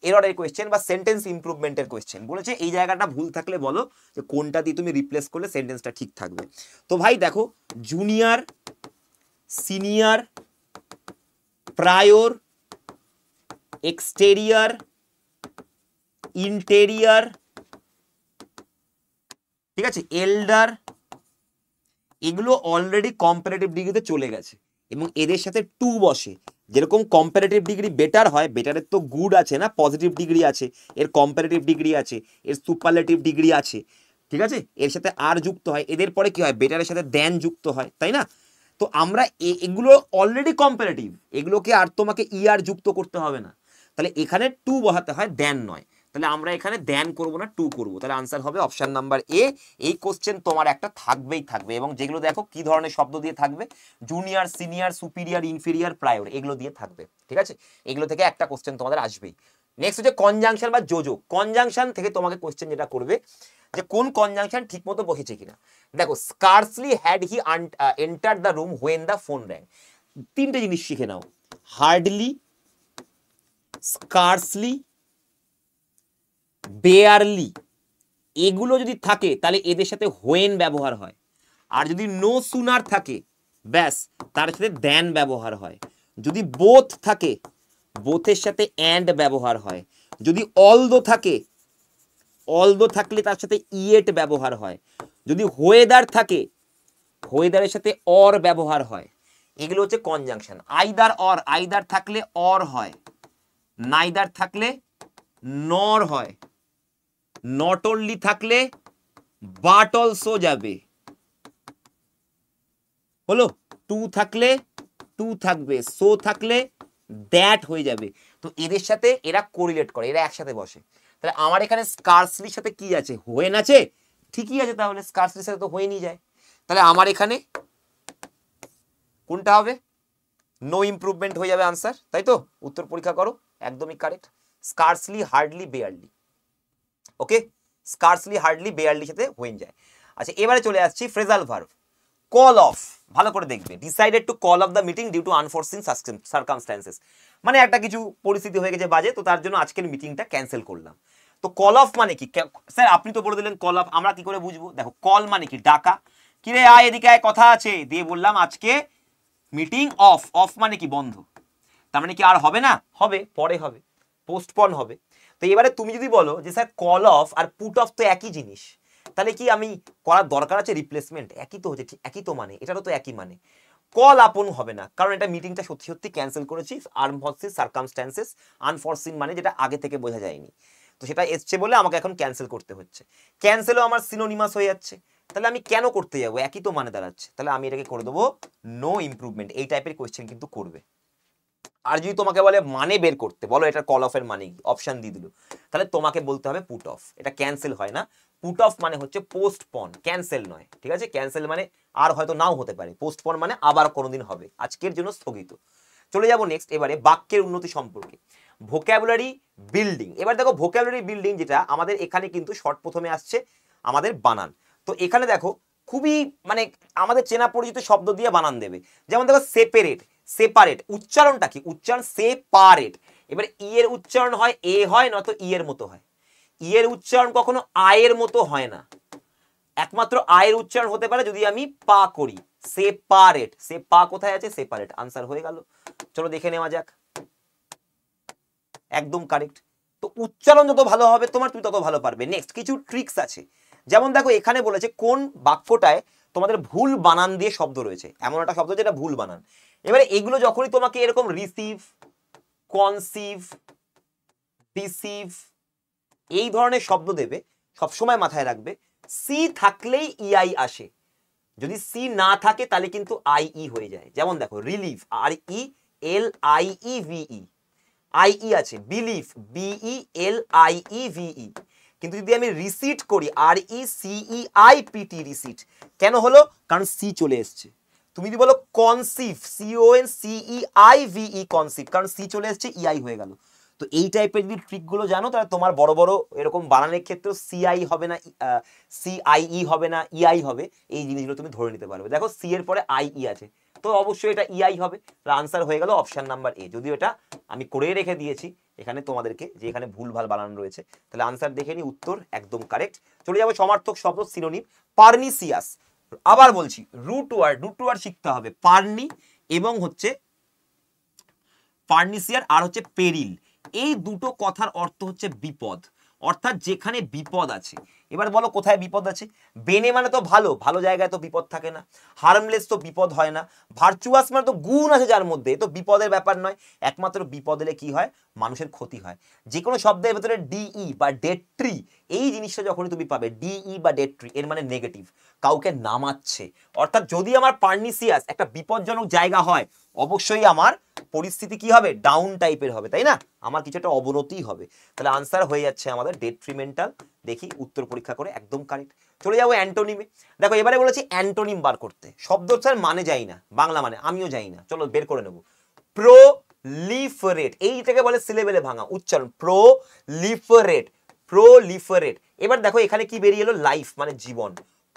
এররের কোয়েশ্চেন বা সেন্টেন্স ইমপ্রুভমেন্টের কোয়েশ্চেন। বলেছে এই জায়গাটা ভুল থাকলে বলো যে কোনটা দিয়ে তুমি রিপ্লেস করলে সেন্টেন্সটা ঠিক থাকবে। তো ভাই দেখো, junior, senior, prior, exterior, interior, ঠিক আছে, এল্ডার, এগুলো অলরেডি কম্পারেটিভ ডিগ্রিতে চলে গেছে এবং এদের সাথে টু বসে। যেরকম কম্পারেটিভ ডিগ্রি বেটার হয়, বেটারের তো গুড আছে না, পজিটিভ ডিগ্রি আছে, এর কম্পারেটিভ ডিগ্রি আছে, এর সুপারলেটিভ ডিগ্রি আছে, ঠিক আছে, এর সাথে আর যুক্ত হয়, এদের পরে কি হয়, বেটারের সাথে দেন যুক্ত হয়, তাই না? তো আমরা এগুলো অলরেডি কম্পারেটিভ, এগুলোকে আর তোমাকে আর যুক্ত করতে হবে না, তাহলে এখানে টু বসাতে হয়, দেন নয়। তাহলে আমরা এখানে দেন করব না, টু করব, তাহলে আনসার হবে অপশন নাম্বার এ। এই কোশ্চেন তোমার একটা থাকবেই থাকবে, এবং যেগুলো দেখো কি ধরনের শব্দ দিয়ে থাকবে, junior, senior, superior, inferior, prior, এগুলো দিয়ে থাকবে, ঠিক আছে। এগুলো থেকে একটা কোশ্চেন তোমাদের আসবেই। নেক্সট হচ্ছে কনজাংশন বা যোজক। কনজাংশন থেকে তোমাকে কোশ্চেন যেটা করবে যে কোন কনজাংশন ঠিকমতো বসেছে কিনা। দেখো, scarcely had he enter the room when the phone rang. তিনটে জিনিস শিখে নাও, হার্ডলি, স্কার্সলি, বেয়ারলি, এগুলো যদি থাকে তাহলে এদের সাথে হোয়েন ব্যবহার হয়। আর যদি নো সুনার থাকে, ব্যাস তার সাথে দেন ব্যবহার হয়। যদি বোথ থাকে, বোথের সাথে অ্যান্ড ব্যবহার হয়। যদি অলদো থাকে, অলদো থাকলে তার সাথে ইয়েট ব্যবহার হয়। যদি হোয়েদার থাকে, হোয়েদারের সাথে অর ব্যবহার হয়। এগুলো হচ্ছে কনজাংশন। আইদার অর, আইদার থাকলে অর হয়, নাইদার থাকলে নর হয়, নট অনলি থাকলে বাট অলসো যাবে, হলো, টু থাকলে টু থাকবে, সো থাকলে দ্যাট হয়ে যাবে। তো এদের সাথে এরা কোরিলেট করে, এরা একসাথে বসে। তাহলে আমার এখানে স্কার্সলির সাথে কি আছে, হোয়েন আছে, ঠিকই আছে, তাহলে স্কার্সলির সাথে তো হোয়েনই যায়। তাহলে আমার এখানে কোনটা হবে, নো ইমপ্রুভমেন্ট হয়ে যাবে আনসার, তাই তো? উত্তর পরীক্ষা করো, একদমই কারেক্ট। স্কার্সলি, হার্ডলি, বেয়ারলি, ওকে, স্কার্সলি, হার্ডলি, বেয়ারলির সাথে হোয়েন যায়। আচ্ছা, এবারে চলে আসছি ফ্রেজাল ভার্ব। কল অফ, ভালো করে দেখবে, decided to call off the meeting due to unforeseen circumstances. মানে একটা কিছু পরিস্থিতি হয়ে গেছে বাজে, তো তার জন্য আজকের মিটিংটা ক্যান্সেল করলাম। তো কল অফ মানে কি স্যার, আপনি তো বলে দিলেন কল অফ, আমরা কি করে বুঝবো? দেখো, কল মানে কি, ডাকা, কিরে আয় এদিকে আয়, কথা আছে, দিয়ে বললাম আজকে মিটিং অফ। অফ মানে কি, বন্ধ। তার মানে কি আর হবে না? হবে, পরে হবে, পোস্টপন হবে। তো এবারে তুমি যদি বলো যে sir call off or put off তো একই জিনিস, তাহলে কি আমি করার দরকার আছে রিপ্লেসমেন্ট? একই তো হচ্ছে, ঠিক একই তো মানে, এটারও তো একই মানে। কল আপন হবে না, কারণ এটা মিটিংটা সত্যি সত্যি ক্যান্সেল করেছি, আনফরসিন সার্কামস্ট্যান্সেস, আনফরসিন মানে যেটা আগে থেকে বোঝা যায়নি, তো সেটা এসছে বলে আমাকে এখন ক্যান্সেল করতে হচ্ছে। ক্যান্সেলও আমার সিনোনিমাস হয়ে যাচ্ছে, তাহলে আমি কেন করতে যাবো, একই তো মানে দাঁড়াচ্ছে। তাহলে আমি এটাকে করে দেবো নো ইমপ্রুভমেন্ট। এই টাইপের কোয়েশ্চেন কিন্তু করবে। আর যদি তোমাকে বলে মানে বের করতে, বলো এটা কল অফের মানে কি, অপশন দিয়ে দিল, তাহলে তোমাকে বলতে হবে পুট অফ। এটা ক্যান্সেল হয় না, পুট অফ মানে হচ্ছে পোস্টপন, ক্যান্সেল নয়, ঠিক আছে। ক্যান্সেল মানে আর হয়তো নাও হতে পারে, পোস্টপন মানে আবার কোনোদিন হবে, আজকের জন্য স্থগিত। চলে যাব নেক্সট, এবারে বাক্যের উন্নতি সম্পর্কে। Vocabulary building. এবার দেখো, ভোক্যাবুলারি বিল্ডিং যেটা আমাদের এখানে কিন্তু শর্ট প্রথমে আসছে আমাদের বানান। তো এখানে দেখো খুবই মানে আমাদের চেনা পরিচিত শব্দ দিয়ে বানান দেবে। যেমন দেখো, সেপারেট, সেপারেট উচ্চারণটা কি, উচ্চারণ সেপারেট। এবার ই এর উচ্চারণ হয় এ হয়, নয়তো ই এর মতো হয়। ই এর উচ্চারণ কখনো আয়ের মতো হয় না, একমাত্র আয়ের উচ্চারণ হতে পারে যদি আমি পা করি। সেপারেট, সে পা কোথায় আছে, সেপারেট, আনসার হয়ে গেল। চলো দেখে নেওয়া যাক। একদম কারেক্ট। তো উচ্চারণ যত ভালো হবে তোমার, তুমি তত ভালো পারবে। নেক্সট কিছু ট্রিক্স আছে, যেমন দেখো এখানে বলেছে কোন বাক্যটায় তোমাদের ভুল বানান দিয়ে শব্দ রয়েছে, এমন একটা শব্দ যেটা ভুল বানান। এবারে এগুলো যখনই তোমাকে এরকম রিসিভ, কনসিভ, রিসিভ এই ধরনের শব্দ দেবে, সবসময় মাথায় রাখবে সি থাকলেই ইআই আসে, যদি সি না থাকে তাহলে কিন্তু আইই হয়ে যায়। যেমন দেখো relieve, R E L I E V E, I E আছে। Believe, B E L I E V E. কিন্তু যদি আমি রিসিট করি, আর ই সিই আই পিটি, রিসিট, কেন হলো? কারণ সি চলে এসছে। তুমি যদি বলো কনসিভ, সিওএন সিই আই ভিই, কনসিভ, কারণ সি চলে এসছে, ইআই হয়ে গেল। তো এই টাইপের যদি ট্রিকগুলো জানো তাহলে তোমার বড় বড় এরকম বানানের ক্ষেত্রেও সিআই হবে না, সিআইই হবে না, ইআই হবে। এই জিনিসগুলো তুমি ধরে নিতে পারবে। দেখো সি এর পরে আইই আছে, তো অবশ্যই এটা ইআই হবে। আনসার হয়ে গেল অপশন নাম্বার এ। যদিও এটা আমি করে রেখে দিয়েছি এখানে তোমাদেরকে, যে এখানে ভুলভাল বানানো রয়েছে। তাহলে আনসার দেখে নি, উত্তর একদম কারেক্ট। চলে যাবো সমার্থক শব্দ, সিনোনিম। পার্নিসিয়াস, আবার বলছি রুট ওয়ার্ড শিখতে হবে। পার্নি এবং হচ্ছে পার্নিসিয়ার, আর হচ্ছে পেরিল, এই দুটো কথার অর্থ হচ্ছে বিপদ, অর্থাৎ যেখানে বিপদ আছে। এবার বলো কোথায় বিপদ আছে? বেনে মানে তো ভালো, ভালো জায়গায় তো বিপদ থাকে না। হার্মলেস তো বিপদ হয় না। ভার্চুয়াস মানে তো গুণ আছে যার মধ্যে, তো বিপদের ব্যাপার নয়। একমাত্র বিপদ এলে কি হয়? মানুষের ক্ষতি হয়। যে কোনো শব্দের ভেতরে ডিই বা ডেট্রি, এই জিনিসটা যখনই তুমি পাবে, ডিই বা ডেট্রি, এর মানে নেগেটিভ, কাউকে নামাচ্ছে। অর্থাৎ যদি আমার পার্নিসিয়াস একটা বিপজ্জনক জায়গা হয়, অবশ্যই আমার পরিস্থিতি কি হবে? ডাউন টাইপের হবে, তাই না? আমার কিছু একটা অবনতি হবে। তাহলে আনসার হয়ে যাচ্ছে আমাদের ডেট্রিমেন্টাল। দেখি উত্তর পরীক্ষা করে, একদম কারেক্ট। চলে যাবো অ্যান্টোনিমে। দেখো এবারে বলেছি অ্যান্টোনিম বার করতে। শব্দ স্যার মানে যাই না, বাংলা মানে আমিও যাই না, চলো বের করে নেব। প্রোলিফারেট, এইটাকে বলে সিলেবেলে ভাঙা উচ্চারণ। প্রোলিফারেট, প্রোলিফারেট। এবার দেখো এখানে কি বেরিয়ে এলো? লাইফ মানে জীবন।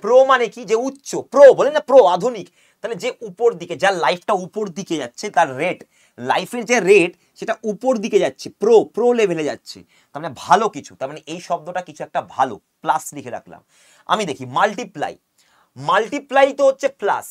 প্রো মানে কি? যে উচ্চ, প্রো বলে না, প্রো আধুনিক, তাহলে যে উপর দিকে, যার লাইফটা উপর দিকে যাচ্ছে, তার রেট, লাইফের যে রেট সেটা উপর দিকে যাচ্ছে, প্রো, প্রো লেভেলে যাচ্ছে, তার মানে ভালো কিছু। তার মানে এই শব্দটা কিছু একটা ভালো, প্লাস লিখে রাখলাম। আমি দেখি মাল্টিপ্লাই, মাল্টিপ্লাই তো হচ্ছে প্লাস,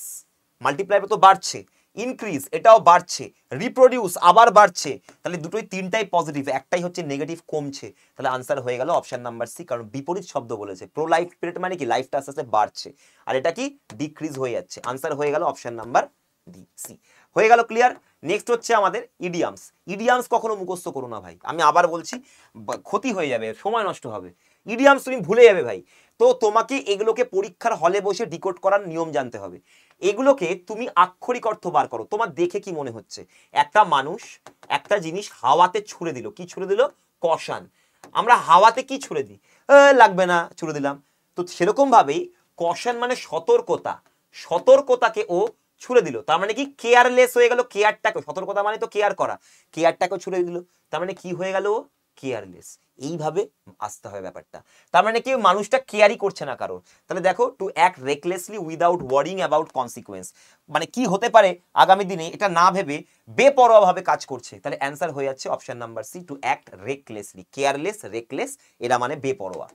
মাল্টিপ্লাই তো বাড়ছে। ইনক্রিজ, এটাও বাড়ছে। রিপ্রোডিউস, আবার বাড়ছে। তাহলে দুটোই, তিনটাই পজিটিভ, একটাই হচ্ছে নেগেটিভ, কমছে। তাহলে আনসার হয়ে গেল অপশন নাম্বার সি, কারণ বিপরীত শব্দ বলেছে। প্রো লাইফ পিরিয়ড মানে কি? লাইফটা আস্তে আস্তে বাড়ছে, আর এটা কি? ডিক্রিজ হয়ে যাচ্ছে। আনসার হয়ে গেল অপশন নাম্বার ডি, সি। হয়ে গেল ক্লিয়ার। নেক্সট হচ্ছে আমাদের ইডিয়ামস। ইডিয়ামস কখনো মুখস্থ করো না ভাই, আমি আবার বলছি, ক্ষতি হয়ে যাবে, সময় নষ্ট হবে। ইডিয়ামস তুমি ভুলে যাবে ভাই। তো তোমাকে এগুলোকে পরীক্ষার হলে বসে ডিকোড করার নিয়ম জানতে হবে। এগুলোকে তুমি আক্ষরিক অর্থ বার করো। তোমার দেখে কি মনে হচ্ছে? একটা মানুষ একটা জিনিস হাওয়াতে ছুড়ে দিল। কি ছুড়ে দিল? কষান। আমরা হাওয়াতে কি ছুড়ে দিই? লাগবে না, ছুড়ে দিলাম। তো সেরকম ভাবেই কষান মানে সতর্কতা, সতর্কতাকে ও ছুড়ে দিল। তার মানে কি? কেয়ারলেস হয়ে গেল। কেয়ারটাকে, সতর্কতা মানে তো কেয়ার করা, কেয়ারটাকে ছুড়ে দিল। তার মানে কি হয়ে গেল? কেয়ারলেস। এইভাবে আসতে হবে ব্যাপারটা। তার মানে কি? মানুষটা কেয়ারই করছে না কারোর। তাহলে দেখো, to act recklessly without worrying about consequence, মানে কি হতে পারে আগামী দিনে, এটা না ভেবে বেপরোয়া ভাবে কাজ করছে। তাহলে অ্যান্সার হয়ে যাচ্ছে option number C, to act recklessly. Careless, reckless, এরা মানে বেপরোয়া।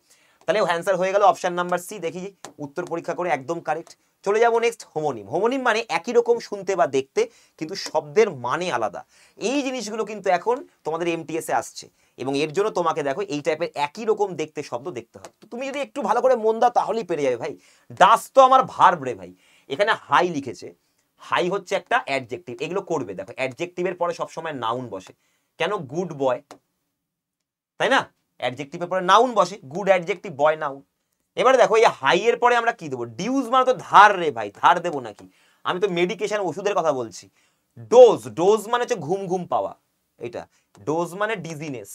তাহলে অ্যান্সার হয়ে গেল অপশন নাম্বার সি। দেখি উত্তর পরীক্ষা করে, একদম কারেক্ট। চলে যাবো নেক্সট, হোমোনিম। হোমোনিম মানে একই রকম শুনতে বা দেখতে, কিন্তু শব্দের মানে আলাদা। এই জিনিসগুলো কিন্তু এখন তোমাদের এমটিএস এ আসছে, এবং এর জন্য তোমাকে দেখো এই টাইপের একই রকম দেখতে শব্দ দেখতে হবে। তো তুমি যদি একটু ভালো করে মন দাও তাহলেই পেরে যাবে ভাই। ডাস তো আমার ভার্ব রে ভাই। এখানে হাই লিখেছে, হাই হচ্ছে একটা অ্যাডজেক্টিভ। এগুলো করবে, দেখো অ্যাডজেক্টিভের পরে সবসময় নাউন বসে। কেন? গুড বয়, তাই না? অ্যাডজেক্টিভের পরে নাউন বসে, গুড অ্যাডজেক্টিভ, বয় নাউন। এবারে দেখো এই হাই এর পরে আমরা কি দেবো? ডিউজ মানে তো ধার রে ভাই, ধার দেবো নাকি? আমি তো মেডিকেশন, ওষুধের কথা বলছি। ডোজ, ডোজ মানে হচ্ছে ঘুম ঘুম পাওয়া, এটা ডোজ মানে ডিজিনেস।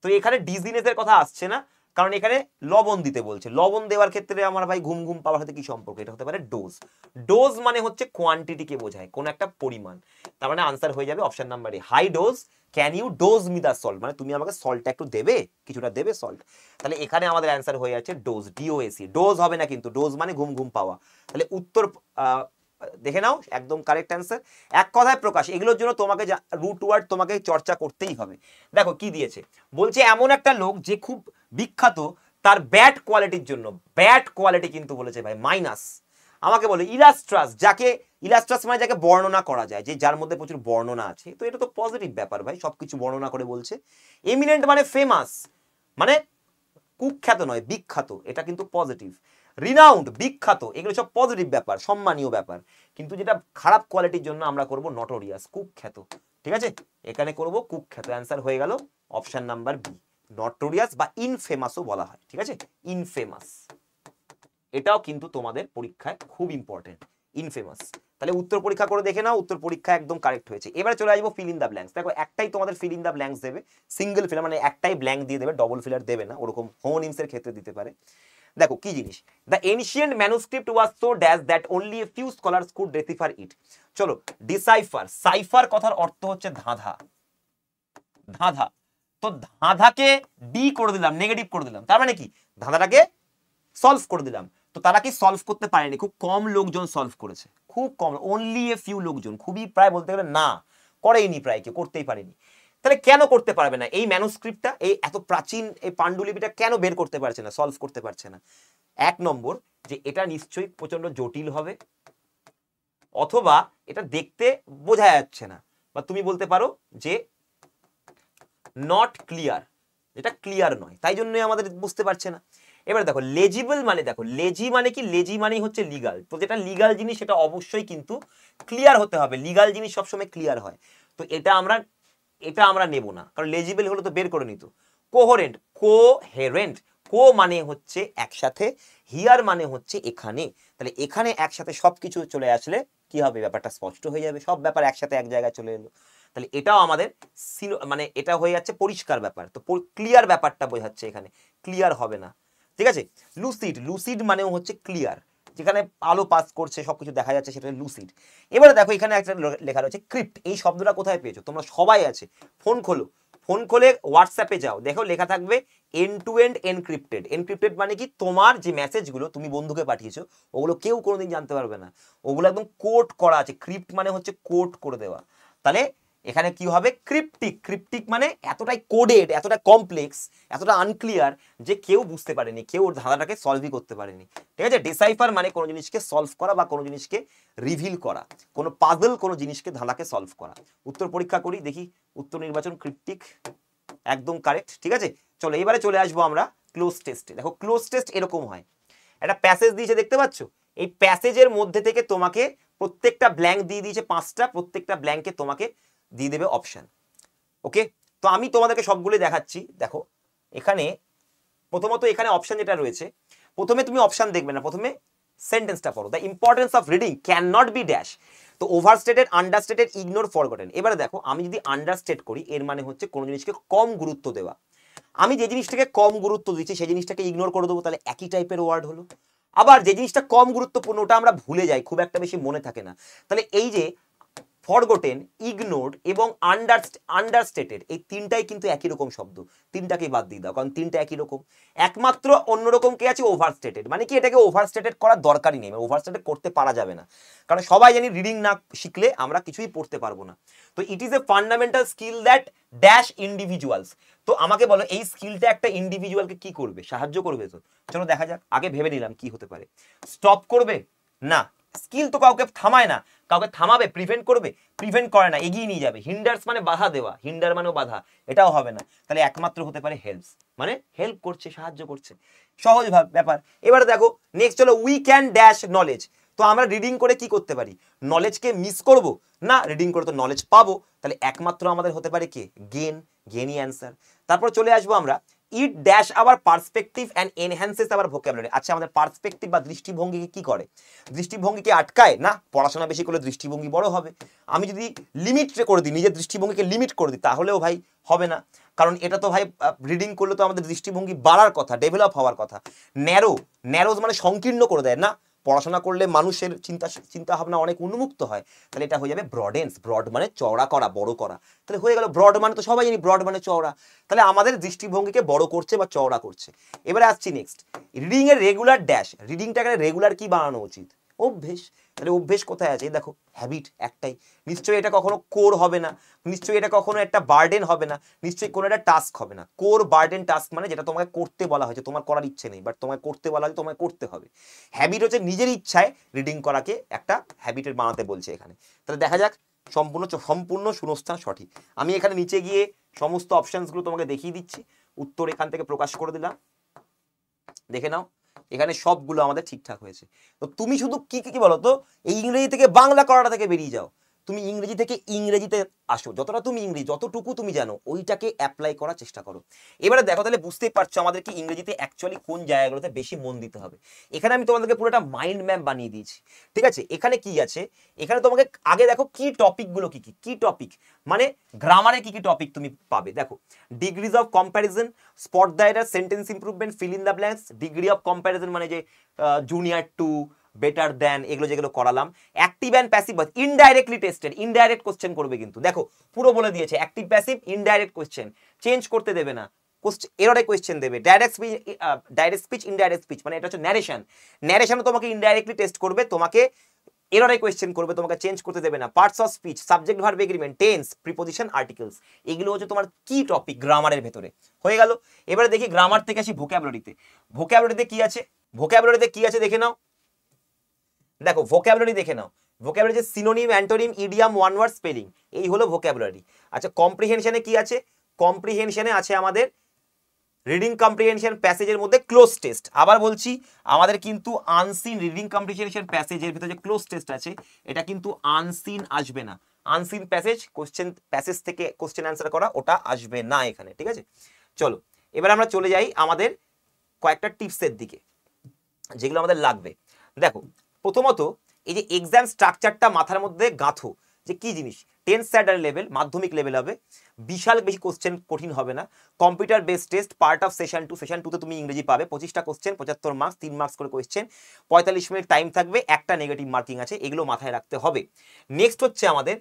তো এখানে ডিজিনেসের কথা আসছে না, কারণ এখানে লবণ দিতে বলছে। লবণ দেওয়ার ক্ষেত্রে আমার ভাই ঘুম ঘুম পাওয়ার সাথে কি সম্পর্ক? এটা হতে পারে ডোজ। ডোজ মানে হচ্ছে কোয়ান্টিটিকে বোঝায়, কোন একটা পরিমাণ। তার মানে আনসার হয়ে যাবে option number A, high dose can you dose me the salt, মানে তুমি আমাকে সল্টটা একটু দেবে, কিছুটা দেবে সল্ট। তাহলে এখানে আমাদের অ্যান্সার হয়ে যাচ্ছে ডোজ, ডিওএসি। ডোজ হবে না কিন্তু, ডোজ মানে ঘুম ঘুম পাওয়া। তাহলে উত্তর দেখে নাও, একদম কারেক্ট অ্যান্সার। এক কথায় প্রকাশ, এগুলোর জন্য তোমাকে রুট ওয়ার্ড তোমাকে চর্চা করতেই হবে। দেখো কি দিয়েছে, বলছে এমন একটা লোক যে খুব বিখ্যাত তার ব্যাড কোয়ালিটির জন্য। ব্যাড কোয়ালিটি কিন্তু বলেছে ভাই, মাইনাস। আমাকে বলো ইলাস্ট্রাস, যাকে ইলাস্ট্রাস মানে যাকে বর্ণনা করা যায়, যে যার মধ্যে প্রচুর বর্ণনা আছে, তো এটা তো পজিটিভ ব্যাপার ভাই, সবকিছু বর্ণনা করে বলছে। এমিনেন্ট মানে ফেমাস, মানে কুখ্যাত নয় বিখ্যাত, এটা কিন্তু পজিটিভ। রিনাউন্ড বিখ্যাত, এগুলো সব পজিটিভ ব্যাপার, সম্মানীয় ব্যাপার। কিন্তু যেটা খারাপ কোয়ালিটির জন্য আমরা করব নটোরিয়াস, কুখ্যাত। ঠিক আছে, এখানে করব কুখ্যাত। অ্যান্সার হয়ে গেল অপশন নাম্বার বি, নটোরিয়াস বা ইনফেমাসও বলা হয়। ঠিক আছে, ইনফেমাস, এটাও কিন্তু তোমাদের পরীক্ষায় খুব ইম্পর্টেন্ট, ইনফেমাস। তাহলে উত্তর পরীক্ষা করে দেখে নাও, উত্তর পরীক্ষা একদম কারেক্ট হয়েছে। এবারে চলে আসবো ফিল ইন দ্য ব্ল্যাঙ্কস। দেখো একটাই তোমাদের ফিল ইন দ্য ব্ল্যাঙ্কস দেবে, সিঙ্গেল ফিলার, মানে একটাই ব্ল্যাঙ্ক দিয়ে দেবে, ডবল ফিলার দেবে না, ওরকম হোমোনিমসের ক্ষেত্রে দিতে পারে। দেখো কি জিনিস, the ancient manuscript was so dash that only a few scholars could decipher it. চলো ডিসাইফার, সাইফার কথার অর্থ হচ্ছে ধাঁধা, ধাঁধা। তো ধাঁধাকে ডি করে দিলাম, নেগেটিভ করে দিলাম, তার মানে কি ধাঁধাটাকে সলভ করে দিলাম। তো তারা কি সলভ করতে পারেনি, খুব কম লোকজন সলভ করেছে, খুব কম, অনলি এ ফিউ লোকজন, খুবই প্রায় বলতে গেলে না করেইনি, প্রায় কেউ করতেই পারেনি। তাহলে কেন করতে পারবে না, এই ম্যানুস্ক্রিপ্টটা, এই এত প্রাচীন এই পাণ্ডুলিপিটা কেন বের করতে পারছে না, সলভ করতে পারছে না? এক নম্বর, যে এটা নিশ্চয়ই প্রচন্ড জটিল হবে, অথবা এটা দেখতে বোঝা যাচ্ছে না, বা তুমি বলতে পারো যে নট ক্লিয়ার, এটা ক্লিয়ার নয়, তাই জন্যই আমাদের বুঝতে পারছে না। এবার দেখো লেজিবল মানে, দেখো লেজি মানে কি, লেজি মানেই হচ্ছে লিগাল। তো যেটা লিগাল জিনিস সেটা অবশ্যই কিন্তু ক্লিয়ার হতে হবে, লিগাল জিনিস সবসময় ক্লিয়ার হয়। তো এটা আমরা নেব না, কারণ লেজিবল হলো তো বের করে নিত। কোহেরেন্ট, কোহেরেন্ট, কো মানে হচ্ছে একসাথে, হিয়ার মানে হচ্ছে এখানে, তাহলে এখানে একসাথে সবকিছু চলে আসলে কি হবে, ব্যাপারটা স্পষ্ট হয়ে যাবে, সব ব্যাপার একসাথে এক জায়গায় চলে এলো। তাহলে এটাও আমাদের মানে এটা হয়ে যাচ্ছে পরিষ্কার ব্যাপার, তো ক্লিয়ার ব্যাপারটা বোঝাচ্ছে, এখানে ক্লিয়ার হবে না। ঠিক আছে, লুসিড, লুসিড মানেও হচ্ছে ক্লিয়ার, যেখানে আলো পাস করছে, সবকিছু দেখা যাচ্ছে, সেটা লুসিড। এবারে দেখো এখানে একটা লেখা রয়েছে ক্রিপ্ট, এই শব্দটা কোথায় পেয়েছো তোমরা? সবাই আছে, ফোন খোলো, ফোন খুলে হোয়াটসঅ্যাপে যাও, দেখো লেখা থাকবে end to end encrypted. Encrypted মানে কি, তোমার যে মেসেজগুলো তুমি বন্ধুকে পাঠিয়েছো ওগুলো কেউ কোনোদিন জানতে পারবে না, ওগুলো একদম কোড করা আছে। ক্রিপ্ট মানে হচ্ছে কোড করে দেওয়া। তাহলে এখানে কি হবে, ক্রিপ্টিক, ক্রিপ্টিক মানে এতটাই কোডেড, এতটা কমপ্লেক্স, এতটা আনক্লিয়ার যে কেউ বুঝতে পারেনি, কেউ ওর ধাঁধাটাকে সলভই করতে পারেনি। ঠিক আছে, ডিসাইফার মানে কোনো জিনিসকে সলভ করা বা কোনো জিনিসকে রিভিল করা, কোনো পাজল কোনো জিনিসকে ধাঁধাকে সলভ করা। উত্তর পরীক্ষা করি দেখি, উত্তর নির্বাচন ক্রিপ্টিক, একদম কারেক্ট। ঠিক আছে, চলো এবারে চলে আসবো আমরা ক্লোজ টেস্টে। দেখো ক্লোজ টেস্ট এরকম হয়, একটা প্যাসেজ দিয়েছে দেখতে পাচ্ছ, এই প্যাসেজের মধ্যে থেকে তোমাকে প্রত্যেকটা ব্ল্যাঙ্ক দিয়ে দিয়েছে 5টা, প্রত্যেকটা ব্ল্যাঙ্কে তোমাকে দিয়ে দেবে অপশন। ওকে, তো আমি তোমাদেরকে সবগুলো দেখাচ্ছি। দেখো এখানে প্রথমত এখানে অপশন যেটা রয়েছে, প্রথমে তুমি অপশন দেখবে না, প্রথমে সেন্টেন্সটা পড়ো। The importance of reading can not be dash, তো ওভারস্টেটেড, আন্ডারস্টেটেড, ইগনোর, ফরগটেন। এবারে দেখো আমি যদি আন্ডারস্টেট করি, এর মানে হচ্ছে কোনো জিনিসকে কম গুরুত্ব দেওয়া। আমি যে জিনিসটাকে কম গুরুত্ব দিচ্ছি সেই জিনিসটাকে ইগনোর করে দেবো, তাহলে একই টাইপের ওয়ার্ড হলো। আবার যে জিনিসটা কম গুরুত্বপূর্ণ ওটা আমরা ভুলে যাই, খুব একটা বেশি মনে থাকে না, তাহলে এই যে ফরগটেন, ইগনোরড এবং আন্ডারস্টেটেড, এই তিনটাই কিন্তু একই রকম শব্দ, তিনটাকেই বাদ দিয়ে দাও, কারণ তিনটা একই রকম। একমাত্র অন্যরকম কে আছে, ওভারস্টেটেড, মানে কি এটাকে ওভারস্টেটেড করার দরকারই নেই, ওভারস্টেটেড করতে পারা যাবে না, কারণ সবাই জানি রিডিং না শিখলে আমরা কিছুই পড়তে পারবো না। তো it is a fundamental skill that dash individuals, তো আমাকে বলো এই স্কিলটা একটা ইন্ডিভিজুয়ালকে কি করবে, সাহায্য করবে। তো চলো দেখা যাক, আগে ভেবে নিলাম কি হতে পারে। স্টপ করবে না, স্কিল তো কাউকে থামায় না, কাউকে থামাবে, প্রিভেন্ট করবে, প্রিভেন্ট করে না, এগিয়ে নিয়ে যাবে। হিন্ডার্স মানে বাধা দেওয়া, হিন্ডার মানেও বাধা, এটাও হবে না, তাহলে একমাত্র হতে পারে হেল্পস, মানে হেল্প করছে, সাহায্য করছে, সহজ ব্যাপার। এবারে দেখো নেক্সট হলো উই ক্যান ড্যাশ নলেজ, তো আমরা রিডিং করে কি করতে পারি, নলেজকে মিস করব না, রিডিং করে তো নলেজ পাবো, তাহলে একমাত্র আমাদের হতে পারে কে, গেন, গেনই অ্যান্সার। তারপর চলে আসবো আমরা, it dash our perspective and enhances our vocabulary. আচ্ছা আমাদের পার্সপেক্টিভ বা দৃষ্টিভঙ্গিকে কি করে, দৃষ্টিভঙ্গিকে আটকায় না, পড়াশোনা বেশি করলে দৃষ্টিভঙ্গি বড় হবে। আমি যদি লিমিট করে দিই, নিজের দৃষ্টিভঙ্গিকে লিমিট করে দিই, তাহলেও ভাই হবে না, কারণ এটা তো ভাই রিডিং করলে তো আমাদের দৃষ্টিভঙ্গি বাড়ার কথা, ডেভেলপ হওয়ার কথা। ন্যারোজ মানে সংকীর্ণ করে দেয় না, পড়াশোনা করলে মানুষের চিন্তা ভাবনা অনেক উন্মুক্ত হয়, তাহলে এটা হয়ে যাবে ব্রডেন্স, ব্রড মানে চওড়া করা, বড় করা, তাহলে হয়ে গেল ব্রড মানে তো সবাই জানি ব্রড মানে চওড়া, তাহলে আমাদের দৃষ্টিভঙ্গিকে বড় করছে বা চওড়া করছে। এবারে আসছি নেক্সট, রিডিং এর রেগুলার ড্যাশ, রিডিংটাকে রেগুলার কি বানানো উচিত, অভ্যেস। তাহলে অভ্যেস কোথায় আছে? দেখো হ্যাবিট একটাই, নিশ্চয়ই এটা কখনো কোর হবে না, নিশ্চয়ই এটা কখনো একটা বার্ডেন হবে না, নিশ্চয়ই কোনো একটা টাস্ক হবে না। কোর বার্ডেন টাস্ক মানে যেটা তোমাকে করতে বলা হয়েছে, তোমার করার ইচ্ছে নেই বাট তোমাকে করতে বলা হয়েছে, তোমাকে করতে হবে। হ্যাবিট হচ্ছে নিজের ইচ্ছায় রিডিং করাকে একটা হ্যাবিটের বানাতে বলছে এখানে। তাহলে দেখা যাক সম্পূর্ণ শূন্যস্থান সঠিক। আমি এখানে নিচে গিয়ে সমস্ত অপশনসগুলো তোমাকে দেখিয়ে দিচ্ছি, উত্তর এখান থেকে প্রকাশ করে দিলাম, দেখে নাও এখানে সবগুলো আমাদের ঠিকঠাক হয়েছে। তো তুমি শুধু কি কি বলো তো, এই ইংরেজি থেকে বাংলা করাটা থেকে বেরিয়ে যাও, তুমি ইংরেজি থেকে ইংরেজিতে আসো, যতটা তুমি ইংরেজি যতটুকু তুমি জানো ওইটাকে অ্যাপ্লাই করার চেষ্টা করো। এবারে দেখো তাহলে বুঝতেই পারছো আমাদের কি ইংরেজিতে অ্যাকচুয়ালি কোন জায়গাগুলোতে বেশি মন দিতে হবে। এখানে আমি তোমাদেরকে পুরো একটা মাইন্ড ম্যাপ বানিয়ে দিয়েছি, ঠিক আছে? এখানে কি আছে, এখানে তোমাকে আগে দেখো কি টপিকগুলো কি কি কি টপিক, মানে গ্রামারে কি কি টপিক তুমি পাবে। দেখো degrees of comparison, spot the error, sentence improvement, fill in the blanks, degree of comparison মানে যে জুনিয়র টু, বেটার দ্যান, এগুলো যেগুলো করালাম। Active and passive indirectly tested, indirect question করবে কিন্তু, দেখো পুরো বলে দিয়েছে active passive indirect question, change করতে দেবে না, এররে কোশ্চেন দেবে। ডাইরেক্ট স্পিচ ইনডাইরেক্ট স্পিচ মানে এটা হচ্ছে ন্যারেশন, ন্যারেশনও তোমাকে ইনডাইরেক্টলি টেস্ট করবে, তোমাকে এররে কোয়েশ্চেন করবে, তোমাকে চেঞ্জ করতে দেবে না। Parts of speech, subject verb agreement, tense, preposition, articles, এগুলো হচ্ছে তোমার কি টপিক গ্রামারের ভেতরে হয়ে গেল। এবারে দেখি গ্রামার থেকে আসি ভোকাবুলারিতে। ভোকাবুলারিতে কি আছে, ভোকাবুলারিতে কি আছে দেখে নাও। দেখো ভোকাবুলারি দেখে নাও, ভোকাবুলারি যে synonym, antonym, idiom, one word, spelling, এই হলো ভোকাবুলারি। আচ্ছা কম্প্রিহেনশনে কি আছে, কম্প্রিহেনশনে আছে আমাদের রিডিং কম্প্রিহেনশন প্যাসেজের মধ্যে ক্লোজ টেস্ট। আবার বলছি আমাদের কিন্তু আনসিন রিডিং কম্প্রিহেনশন প্যাসেজের ভিতরে যে ক্লোজ টেস্ট আছে এটা কিন্তু আনসিন আসবে না, আনসিন প্যাসেজ কোশ্চেন, প্যাসেজ থেকে কোশ্চেন অ্যান্সার করা ওটা আসবে না এখানে, ঠিক আছে? চলো এবার আমরা চলে যাই আমাদের কয়েকটা টিপসের দিকে যেগুলো আমাদের লাগবে। দেখো প্রথমত এই যে এক্সাম স্ট্রাকচারটা মাথার মধ্যে গাঁথো, যে কি জিনিস, 10th স্ট্যান্ডার্ড লেভেল, মাধ্যমিক লেভেল হবে, বিশাল বেশি কোশ্চেন কঠিন হবে না, computer based test, part of session 2, session 2তে তুমি ইংরেজি পাবে 25টা কোশ্চেন, 75 মার্কস, 3 মার্কস করে কোশ্চেন, 45 মিনিট টাইম থাকবে, একটা নেগেটিভ মার্কিং আছে, এগুলো মাথায় রাখতে হবে। নেক্সট হচ্ছে আমাদের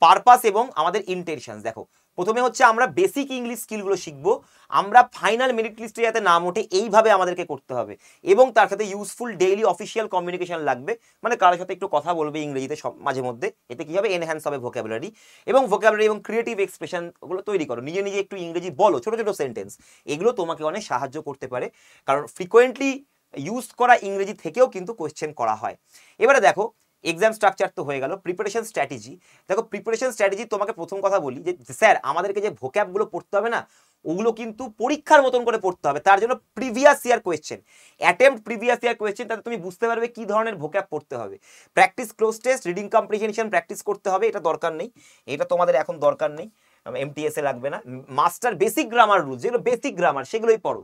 পারপাস এবং আমাদের ইন্টেনশন। দেখো প্রথমে হচ্ছে আমরা বেসিক ইংলিশ স্কিলগুলো শিখবো, আমরা ফাইনাল মেরিট লিস্টে যাতে নাম ওঠে এইভাবে আমাদেরকে করতে হবে, এবং তার সাথে ইউজফুল ডেইলি অফিসিয়াল কমিউনিকেশন লাগবে, মানে কারোর সাথে একটু কথা বলবে ইংরেজিতে সব মাঝে মধ্যে, এতে কি হবে এনহ্যান্স হবে ভোকাবুলারি, এবং ভোকাবুলারি এবং ক্রিয়েটিভ এক্সপ্রেশন ওগুলো তৈরি করো, নিজে নিজে একটু ইংরেজি বলো, ছোট ছোট সেন্টেন্স, এগুলো তোমাকে অনেক সাহায্য করতে পারে, কারণ ফ্রিকোয়েন্টলি ইউজ করা ইংরেজি থেকেও কিন্তু কোয়েশ্চেন করা হয়। এবারে দেখো এক্সাম স্ট্রাকচার তো হয়ে গেল, প্রিপারেশন স্ট্র্যাটেজি। দেখো প্রিপারেশন স্ট্র্যাটেজি তোমাকে প্রথম কথা বলি যে স্যার আমাদেরকে যে ভোক্যাবগুলো পড়তে হবে না, ওগুলো কিন্তু পরীক্ষার মতন করে পড়তে হবে, তার জন্য previous year question, attempt previous year question, তাতে তুমি বুঝতে পারবে কি ধরনের ভোক্যাব পড়তে হবে। Practice cloze test, reading comprehension practice করতে হবে, এটা দরকার নেই, এটা তোমাদের এখন দরকার নেই, MTS এ লাগবে না। মাস্টার বেসিক গ্রামার রুলস, যেগুলো বেসিক গ্রামার সেগুলোই পড়ো,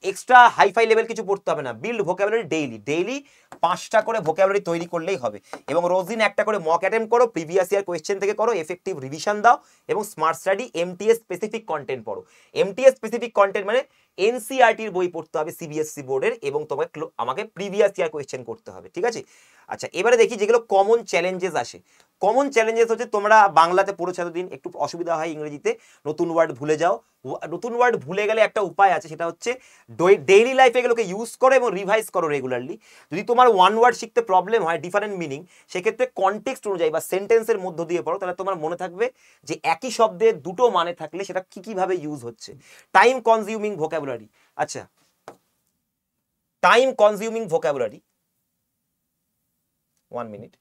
এক্সট্রা হাইফাই লেভেল কিছু পড়তে হবে না। বিল্ড ভোকাবুলারি ডেইলি, ডেইলি 5টা করে ভোকাবুলারি তৈরি করলেই হবে, এবং রোজ দিন একটা করে মক অ্যাটেম্প করো, প্রিভিয়াস ইয়ার কোয়েশ্চেন থেকে করো, এফেক্টিভ রিভিশন দাও, এবং smart study MTS specific content পড়ো। MTS স্পেসিফিক কন্টেন্ট মানে NCERTর বই পড়তে হবে CBSE বোর্ডের, এবং তোমাকে আমাকে প্রিভিয়াস ইয়ার কোয়েশ্চেন করতে হবে, ঠিক আছে? আচ্ছা এবারে দেখি যেগুলো কমন চ্যালেঞ্জেস আসে। কমন চ্যালেঞ্জেস হচ্ছে তোমরা বাংলাতে পড়েছো এতদিন, একটু অসুবিধা হয় ইংরেজিতে, নতুন ওয়ার্ড ভুলে যাও। নতুন ওয়ার্ড ভুলে গেলে একটা উপায় আছে, সেটা হচ্ছে ডেইলি লাইফে এগুলোকে ইউজ করো এবং রিভাইজ করো রেগুলারলি। যদি তোমার ওয়ান ওয়ার্ড শিখতে প্রবলেম হয়, ডিফারেন্ট মিনিং, সেক্ষেত্রে কনটেক্সট অনুযায়ী বা সেন্টেন্সের মধ্য দিয়ে পড়ো, তাহলে তোমার মনে থাকবে যে একই শব্দের দুটো মানে থাকলে সেটা কি কিভাবে ইউজ হচ্ছে। টাইম কনজিউমিং ভোকাবুলারি, আচ্ছা টাইম কনজিউমিং ভোকাবুলারি, 1 মিনিট।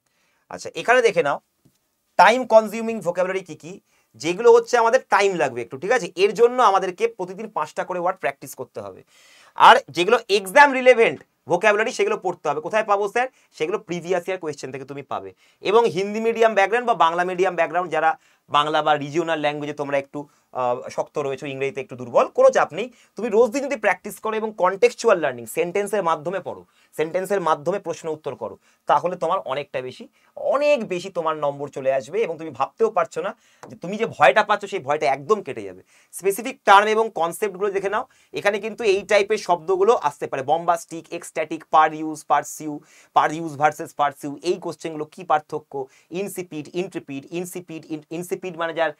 আচ্ছা এখানে দেখে নাও টাইম কনজিউমিং ভোকাবুলারি কি কি, যেগুলো হচ্ছে আমাদের টাইম লাগবে একটু, ঠিক আছে? এর জন্য আমাদেরকে প্রতিদিন 5টা করে ওয়ার্ড প্র্যাকটিস করতে হবে। আর যেগুলো এক্সাম রিলেভেন্ট ভোকাবুলারি সেগুলো পড়তে হবে, কোথায় পাবো স্যার? সেগুলো প্রিভিয়াস ইয়ার কোয়েশ্চেন থেকে তুমি পাবে। এবং হিন্দি মিডিয়াম ব্যাকগ্রাউন্ড বা বাংলা মিডিয়াম ব্যাকগ্রাউন্ড, যারা বাংলা বা রিজিওনাল ল্যাঙ্গুয়েজে তোমরা একটু শক্ত রয়েছে, ইংরেজিতে একটু দুর্বল, কোনো চাপ নেই, তুমি রোজ দিন যদি প্র্যাকটিস করো এবং কন্টেক্সচুয়াল লার্নিং সেন্টেন্সের মাধ্যমে পড়ো, সেন্টেন্সের মাধ্যমে প্রশ্ন উত্তর করো, তাহলে তোমার অনেকটা বেশি, অনেক বেশি তোমার নম্বর চলে আসবে, এবং তুমি ভাবতেও পারছো না যে তুমি যে ভয়টা পাচ্ছ সেই ভয়টা একদম কেটে যাবে। স্পেসিফিক টার্ম এবং কনসেপ্টগুলো দেখে নাও, এখানে কিন্তু এই টাইপের শব্দগুলো আসতে পারে, বম্বাস্টিক, এক্সট্যাটিক, পার ইউজ ভার্সেস পারসিউ, এই কোশ্চেনগুলো কি পার্থক্য, ইনসিপিড, ইন্ট্রিপিড, ইনসিপিড মানে যার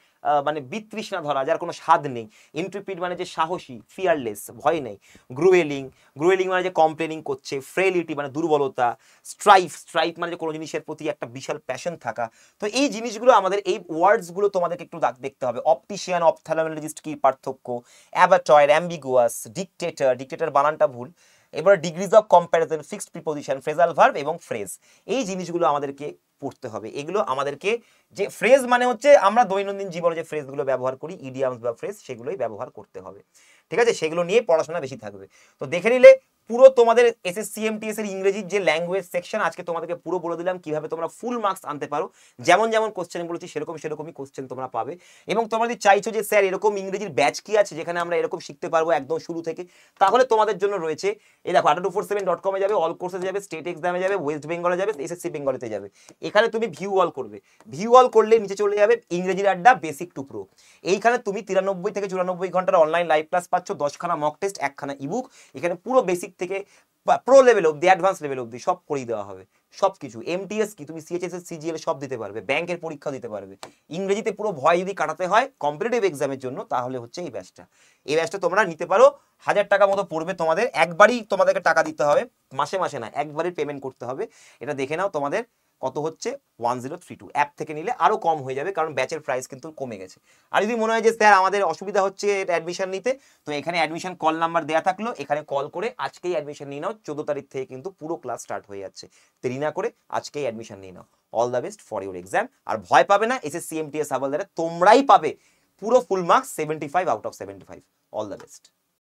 মানে বিতৃষ্ণা ধরা, যার কোনো স্বাদ নেই, ইন্ট্রিপিড মানে যে সাহসী, ফিয়ারলেস, ভয় নেই, গ্রুয়েলিং মানে যে কমপ্লেনিং করছে, ফ্রেলিটি মানে দুর্বলতা, স্ট্রাইফ মানে যে কোনো জিনিসের প্রতি একটা বিশাল প্যাশন থাকা। তো এই জিনিসগুলো আমাদের, এই ওয়ার্ডসগুলো তোমাদেরকে একটু দেখতে হবে। অপটিশিয়ান, অপথ্যালমোলজিস্ট কি পার্থক্য, অ্যাবাটয়েড, অ্যাম্বিগুয়াস, ডিক্টেটর বানানটা ভুল, এবার degrees of comparison, fixed preposition, phrasal verb এবং ফ্রেজ, এই জিনিসগুলো আমাদেরকে পড়তে হবে। এগুলো আমাদেরকে, যে ফ্রেজ মানে হচ্ছে আমরা দৈনন্দিন জীবনে যে ফ্রেজগুলো ব্যবহার করি, ইডিয়ামস বা ফ্রেজ, সেগুলোই ব্যবহার করতে হবে। ঠিক আছে, সেগুলো নিয়ে পড়াশোনা বেশি থাকবে। তো দেখে নিলে পুরো তোমাদের এসএসসি এমটিএস এর ইংরেজির যে ল্যাঙ্গুয়েজ সেকশন, আজকে তোমাদেরকে পুরো বলে দিলাম কিভাবে তোমরা ফুল মার্কস আনতে পারো। যেমন যেমন কোশ্চেন বলেছি সেরকমই কোশ্চেন তোমরা পাবে। এবং তোমরা যদি চাইছো যে স্যার এরকম ইংরেজির ব্যাচ কি আছে যেখানে আমরা এরকম শিখতে পারবো একদম শুরু থেকে, তাহলে তোমাদের জন্য রয়েছে, এই দেখো adda247.com-এ যাবে, অল কোর্সে যাবে, স্টেট এক্সামে যাবে, ওয়েস্ট বেঙ্গলে যাবে, এসএসসি বেঙ্গলেতে যাবে। এখানে তুমি ভিউ অল করবে, ভিউ অল করলে নিচে চলে যাবে ইংরেজির আড্ডা বেসিক টু প্রো। এইখানে তুমি 93 থেকে 94 ঘন্টার অনলাইন লাইভ ক্লাস পাচ্ছ, 10খানা মক টেস্ট, 1খানা ইবুক। এখানে পুরো বেসিক থেকে প্রো লেভেল অব্দি, অ্যাডভান্স লেভেল অব্দি সব করিয়ে দেওয়া হবে। সব কিছু, এমটিএস কি তুমি সিএইচএস সিজিএল সব দিতে পারবে, ব্যাংকের পরীক্ষা দিতে পারবে। ইংরেজিতে পুরো ভয় যদি কাটাতে হয় কম্পিটিটিভ এক্সামের জন্য, তাহলে হচ্ছে এই ব্যাচটা তোমরা নিতে পারো। 1000 টাকা মতো পড়বে তোমাদের, একবারই তোমাদেরকে টাকা দিতে হবে, মাসে মাসে না, একবারই পেমেন্ট করতে হবে। এটা দেখে নাও তোমাদের কত হচ্ছে, 1032। অ্যাপ থেকে নিলে আরো কম হয়ে যাবে, কারণ ব্যাচের প্রাইস কিন্তু কমে গেছে। আর যদি মনে হয় যে স্যার আমাদের অসুবিধা হচ্ছে অ্যাডমিশন নিতে, তো এখানে অ্যাডমিশন কল নাম্বার দেওয়া থাকলো, এখানে কল করে আজকেই অ্যাডমিশন নিয়ে নাও। 14 তারিখ থেকে কিন্তু পুরো ক্লাস স্টার্ট হয়ে যাচ্ছে, দেরি না করে আজকেই অ্যাডমিশন নিয়ে নাও। All the best for your exam. আর ভয় পাবে না, এসএসসি এমটিএস হাবলদারে তোমরাই পাবে পুরো full marks, 75 out of 75। All the best.